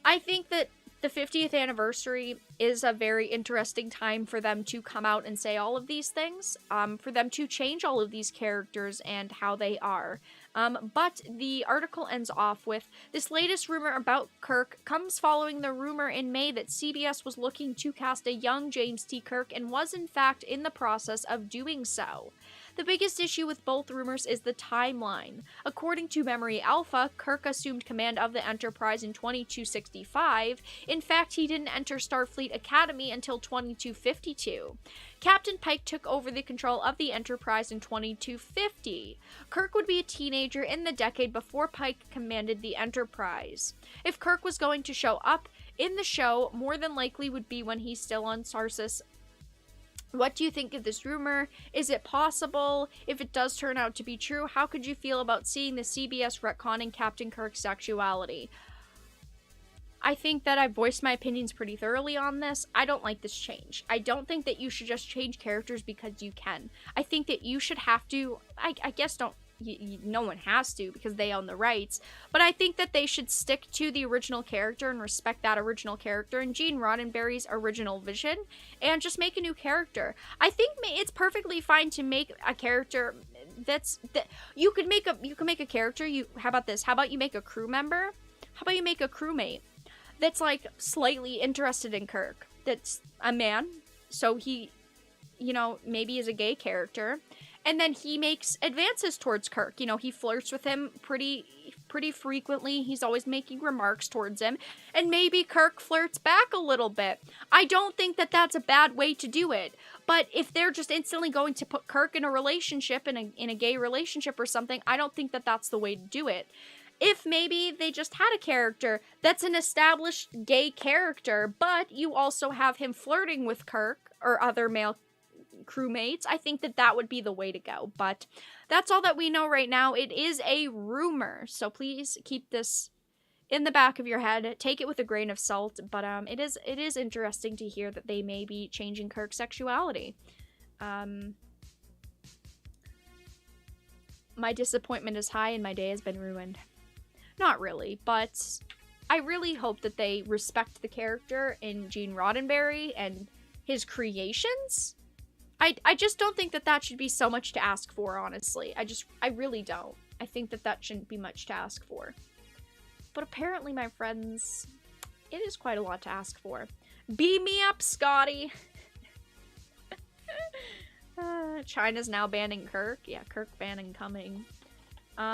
I think that the 50th anniversary is a very interesting time for them to come out and say all of these things, for them to change all of these characters and how they are. But the article ends off with, "This latest rumor about Kirk comes following the rumor in May that CBS was looking to cast a young James T. Kirk and was in fact in the process of doing so. The biggest issue with both rumors is the timeline. According to Memory Alpha, Kirk assumed command of the Enterprise in 2265. In fact, he didn't enter Starfleet Academy until 2252. Captain Pike took over the control of the Enterprise in 2250. Kirk would be a teenager in the decade before Pike commanded the Enterprise. If Kirk was going to show up in the show, more than likely would be when he's still on Sarsis. What do you think of this rumor? Is it possible? If it does turn out to be true, how could you feel about seeing the CBS retconning Captain Kirk's sexuality?" I think that I've voiced my opinions pretty thoroughly on this. I don't like this change. I don't think that you should just change characters because you can. I think that you should have to, I guess no one has to because they own the rights, but I think that they should stick to the original character and respect that original character and Gene Roddenberry's original vision and just make a new character. I think it's perfectly fine to make a character that you could make a character. How about this? How about you make a crew member? How about you make a crewmate that's like slightly interested in Kirk? That's a man, so he, maybe is a gay character. And then he makes advances towards Kirk. He flirts with him pretty frequently. He's always making remarks towards him. And maybe Kirk flirts back a little bit. I don't think that that's a bad way to do it. But if they're just instantly going to put Kirk in a relationship, in a gay relationship or something, I don't think that that's the way to do it. If maybe they just had a character that's an established gay character, but you also have him flirting with Kirk or other male crewmates, I think that would be the way to go. But that's all that we know right now. It is a rumor, so please keep this in the back of your head. Take it with a grain of salt, but it is interesting to hear that they may be changing Kirk's sexuality. My disappointment is high and my day has been ruined. Not really, but I really hope that they respect the character in Gene Roddenberry and his creations. I just don't think that should be so much to ask for, honestly. I really don't. I think that shouldn't be much to ask for. But apparently, my friends, it is quite a lot to ask for. Beam me up, Scotty! China's now banning Kirk. Yeah, Kirk banning coming.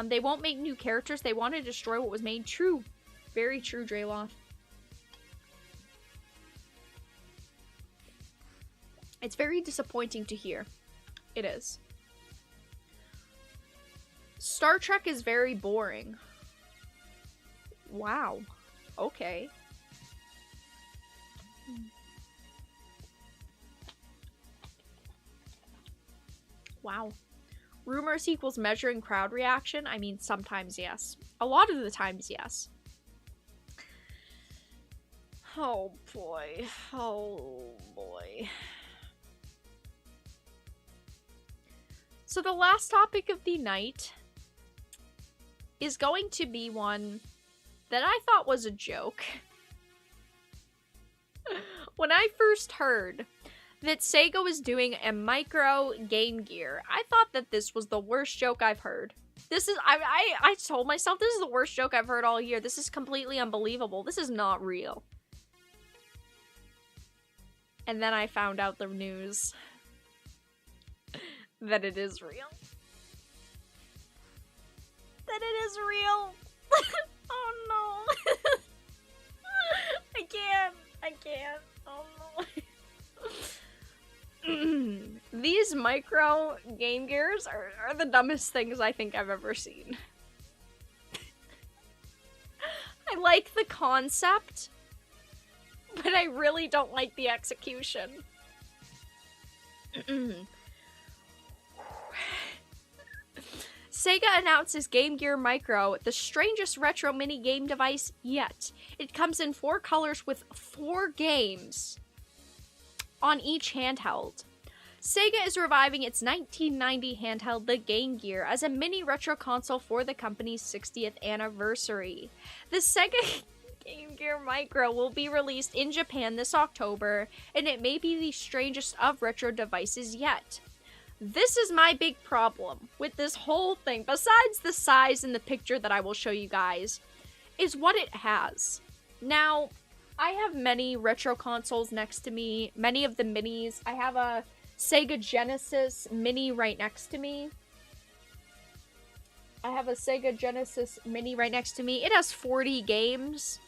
They won't make new characters. They want to destroy what was made. True. Very true, Dreyloth. It's very disappointing to hear. It is. Star Trek is very boring. Wow. Okay. Wow. Rumors equals measuring crowd reaction? I mean, sometimes yes. A lot of the times, yes. Oh boy. Oh boy. So the last topic of the night is going to be one that I thought was a joke. When I first heard that Sega was doing a micro Game Gear, I thought that this was the worst joke I've heard. I told myself this is the worst joke I've heard all year. This is completely unbelievable. This is not real. And then I found out the news that it is real. That it is real. Oh no. I can't. Oh no. These micro Game Gears are the dumbest things I think I've ever seen. I like the concept, but I really don't like the execution. Sega announces Game Gear Micro, the strangest retro mini game device yet. It comes in 4 colors with 4 games on each handheld. Sega is reviving its 1990 handheld, the Game Gear, as a mini retro console for the company's 60th anniversary. The Sega Game Gear Micro will be released in Japan this October, and it may be the strangest of retro devices yet. This is my big problem with this whole thing, besides the size in the picture that I will show you guys, is what it has. Now, I have many retro consoles next to me, many of the minis. I have a Sega Genesis Mini right next to me. It has 40 games.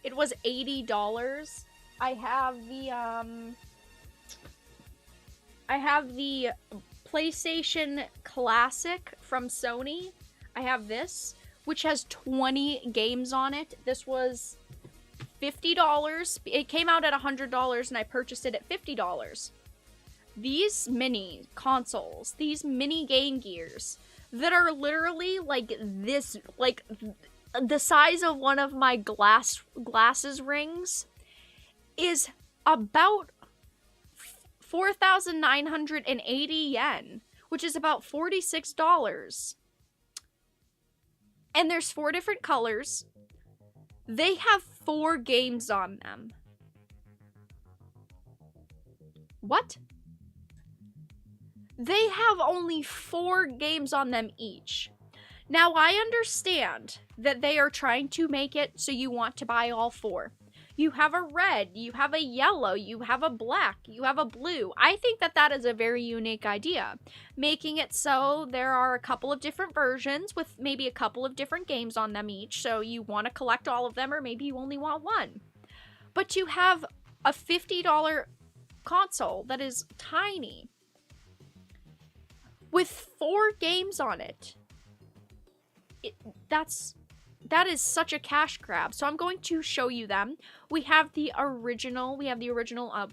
It was $80. I have the PlayStation Classic from Sony. I have this, which has 20 games on it. This was $50. It came out at $100 and I purchased it at $50. These mini consoles, these mini Game Gears that are literally like this, like the size of one of my glasses rings, is about 4,980 yen, which is about $46. And there's 4 different colors. They have 4 games on them. What? They have only 4 games on them each. Now, I understand that they are trying to make it so you want to buy all 4. You have a red, you have a yellow, you have a black, you have a blue. I think that that is a very unique idea. Making it so there are a couple of different versions with maybe a couple of different games on them each, so you want to collect all of them or maybe you only want one. But to have a $50 console that is tiny with 4 games on it, that is such a cash grab. So I'm going to show you them. We have the original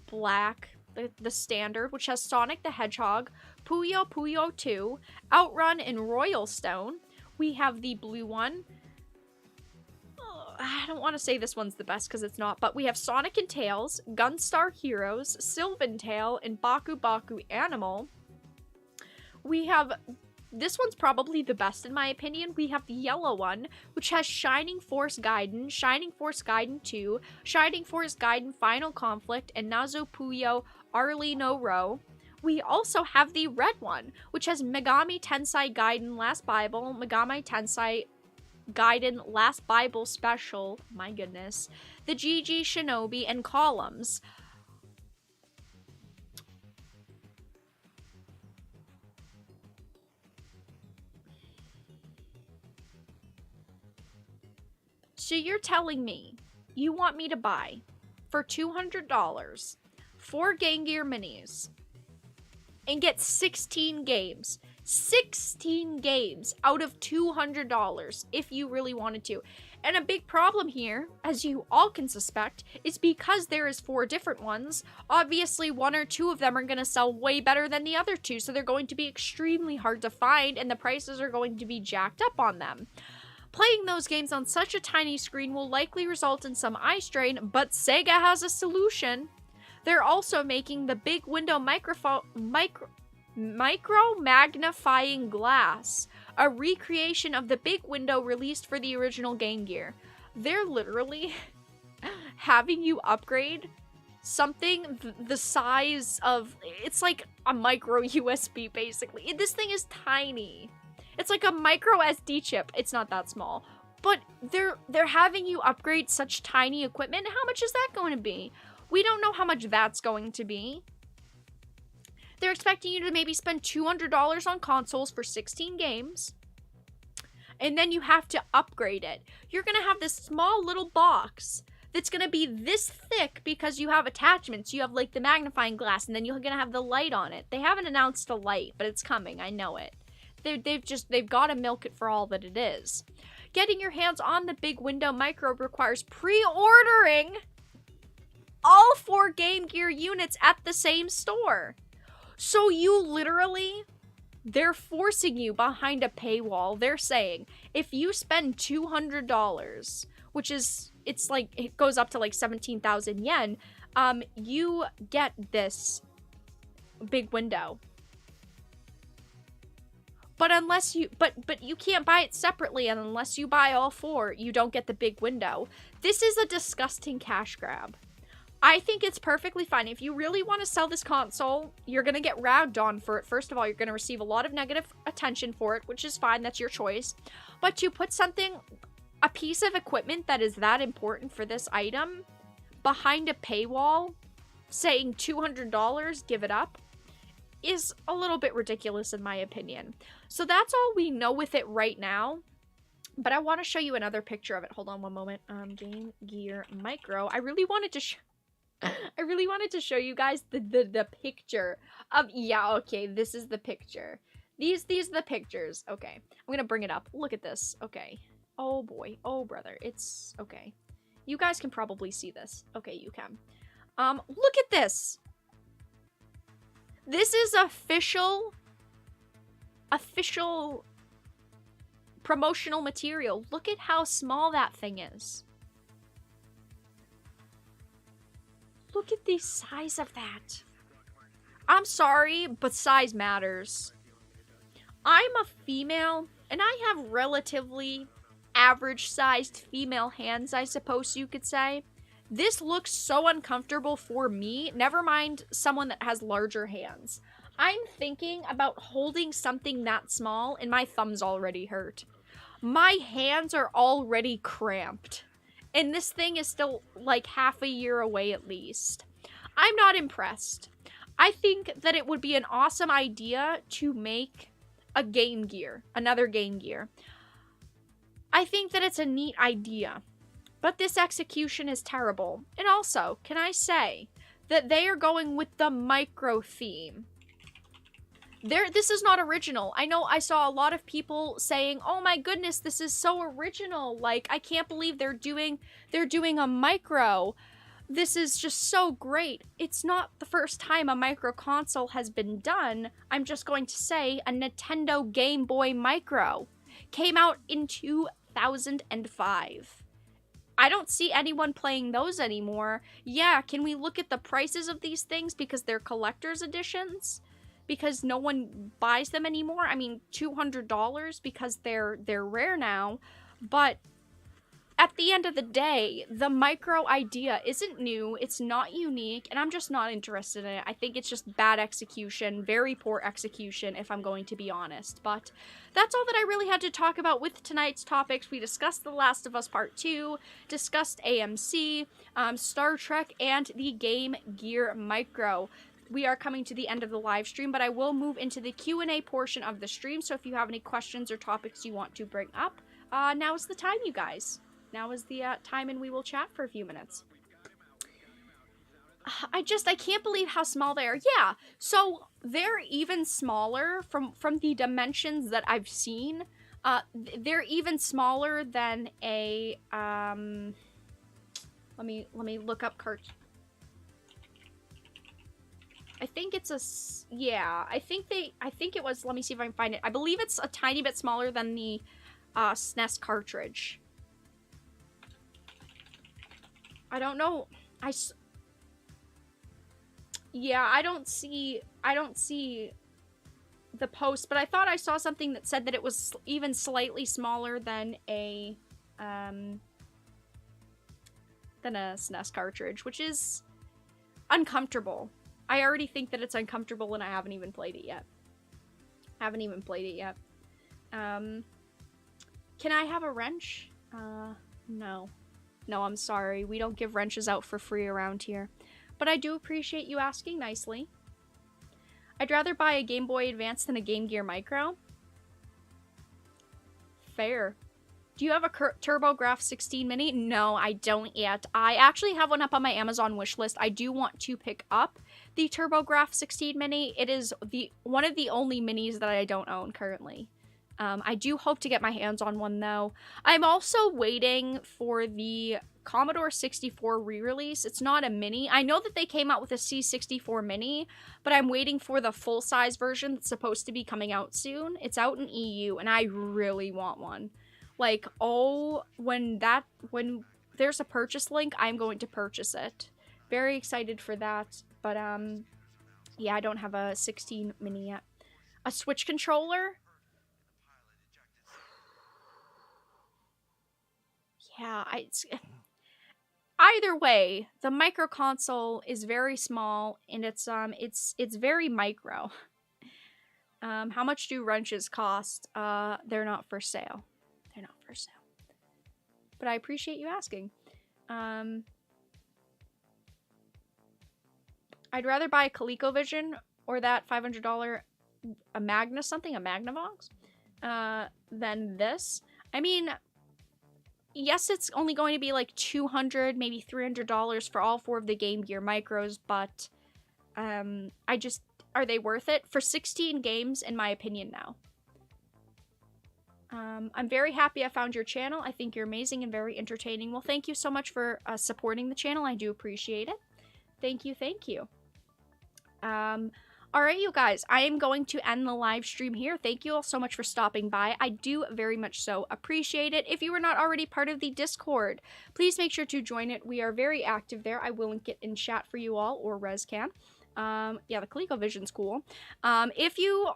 black, the standard, which has Sonic the Hedgehog, Puyo Puyo 2, Outrun, and Royal Stone. We have the blue one. I don't want to say this one's the best because it's not, but we have Sonic and Tails, Gunstar Heroes, Sylvan Tale, and Baku Baku Animal. We have, this one's probably the best in my opinion. We have the yellow one, which has Shining Force Gaiden, Shining Force Gaiden 2, Shining Force Gaiden Final Conflict, and Nazo Puyo Arlie no Ro. We also have the red one, which has Megami Tensei Gaiden Last Bible, Megami Tensei Gaiden Last Bible Special, my goodness, the GG Shinobi, and Columns. So you're telling me you want me to buy for $200 4 Game Gear Minis and get 16 games. 16 games out of $200 if you really wanted to. And a big problem here, as you all can suspect, is because there is 4 different ones, obviously 1 or 2 of them are going to sell way better than the other 2, so they're going to be extremely hard to find and the prices are going to be jacked up on them. Playing those games on such a tiny screen will likely result in some eye strain, but Sega has a solution. They're also making the big window micro magnifying glass, a recreation of the big window released for the original Game Gear. They're literally having you upgrade something the size of, it's like a micro USB basically. This thing is tiny. It's like a micro SD chip. It's not that small. But they're having you upgrade such tiny equipment. How much is that going to be? We don't know how much that's going to be. They're expecting you to maybe spend $200 on consoles for 16 games. And then you have to upgrade it. You're going to have this small little box that's going to be this thick because you have attachments. You have like the magnifying glass, and then you're going to have the light on it. They haven't announced a light, but it's coming. I know it. They've got to milk it for all that it is. Getting your hands on the big window micro requires pre-ordering all 4 Game Gear units at the same store. So you literally, they're forcing you behind a paywall. They're saying, if you spend $200, which is, it's like, it goes up to like 17,000 yen, you get this big window. But unless you, but you can't buy it separately, and unless you buy all 4, you don't get the big window. This is a disgusting cash grab. I think it's perfectly fine. If you really want to sell this console, you're going to get ragged on for it. First of all, you're going to receive a lot of negative attention for it, which is fine. That's your choice. But to put something, a piece of equipment that is that important for this item, behind a paywall, saying $200, give it up, is a little bit ridiculous in my opinion. So that's all we know with it right now. But I want to show you another picture of it. Hold on one moment. Game Gear Micro. I really wanted to show you guys the picture of, yeah, okay, this is the picture. These are the pictures. Okay, I'm gonna bring it up. Look at this. Okay. Oh boy. Oh brother. It's okay. You guys can probably see this. Okay, you can. Look at this. This is official promotional material. Look at how small that thing is. Look at the size of that. I'm sorry, but size matters. I'm a female, and I have relatively average-sized female hands, I suppose you could say. This looks so uncomfortable for me, never mind someone that has larger hands. I'm thinking about holding something that small, and my thumbs already hurt. My hands are already cramped. And this thing is still like half a year away at least. I'm not impressed. I think that it would be an awesome idea to make a Game Gear, another Game Gear. I think that it's a neat idea. But this execution is terrible. And also, can I say that they are going with the micro theme? This is not original. I know I saw a lot of people saying, "Oh my goodness, this is so original. Like, I can't believe they're doing a micro. This is just so great." It's not the first time a micro console has been done. I'm just going to say a Nintendo Game Boy Micro came out in 2005. I don't see anyone playing those anymore. Yeah, can we look at the prices of these things because they're collector's editions? Because no one buys them anymore? I mean, $200 because they're rare now. But at the end of the day, the micro idea isn't new, it's not unique, and I'm just not interested in it. I think it's just bad execution, very poor execution, if I'm going to be honest. But that's all that I really had to talk about with tonight's topics. We discussed The Last of Us Part 2, discussed AMC, Star Trek, and the Game Gear Micro. We are coming to the end of the live stream, but I will move into the Q&A portion of the stream, so if you have any questions or topics you want to bring up, now is the time, you guys. Now is the time, and we will chat for a few minutes. I can't believe how small they are. Yeah, so they're even smaller from the dimensions that I've seen. They're even smaller than a, let me look up Kirk. I think it's a, yeah, I think it was, let me see if I can find it. I believe it's a tiny bit smaller than the SNES cartridge. I don't know. Yeah, I don't see the post, but I thought I saw something that said that it was even slightly smaller than a SNES cartridge, which is uncomfortable. I already think that it's uncomfortable and I haven't even played it yet. Can I have a wrench? No. No, I'm sorry. We don't give wrenches out for free around here. But I do appreciate you asking nicely. I'd rather buy a Game Boy Advance than a Game Gear Micro. Fair. Do you have a TurboGrafx 16 Mini? No, I don't yet. I actually have one up on my Amazon wishlist. I do want to pick up the TurboGrafx 16 Mini. It is one of the only minis that I don't own currently. I do hope to get my hands on one, though. I'm also waiting for the Commodore 64 re-release. It's not a mini. I know that they came out with a C64 mini, but I'm waiting for the full-size version that's supposed to be coming out soon. It's out in EU, and I really want one. Like, oh, when there's a purchase link, I'm going to purchase it. Very excited for that. But, yeah, I don't have a 16 mini yet. A Switch controller? Yeah, either way, the micro console is very small and it's very micro. How much do wrenches cost? They're not for sale. They're not for sale. But I appreciate you asking. I'd rather buy a ColecoVision or that $500 a Magnavox than this. I mean, yes, it's only going to be like $200, maybe $300 for all 4 of the Game Gear Micros, but are they worth it? For 16 games, in my opinion, no. I'm very happy I found your channel. I think you're amazing and very entertaining. Well, thank you so much for supporting the channel. I do appreciate it. Thank you, thank you. Alright, you guys, I am going to end the live stream here. Thank you all so much for stopping by. I do very much so appreciate it. If you were not already part of the Discord, please make sure to join it. We are very active there. I will link it in chat for you all, or Rez can. Yeah, the ColecoVision's cool. If you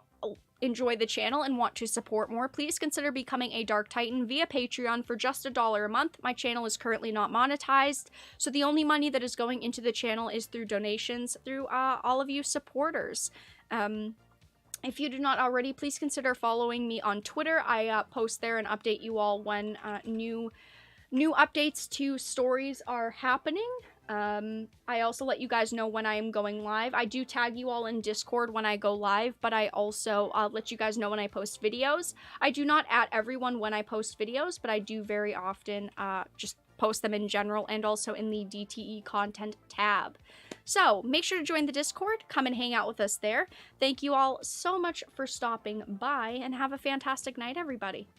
enjoy the channel and want to support more, please consider becoming a Dark Titan via Patreon for just $1 a month. My channel is currently not monetized, so the only money that is going into the channel is through donations through all of you supporters. If you do not already, please consider following me on Twitter. I post there and update you all when new updates to stories are happening. I also let you guys know when I am going live. I do tag you all in Discord when I go live, but I also let you guys know when I post videos. I do not at everyone when I post videos, but I do very often just post them in general and also in the DTE content tab. So make sure to join the Discord. Come and hang out with us there. Thank you all so much for stopping by and have a fantastic night, everybody.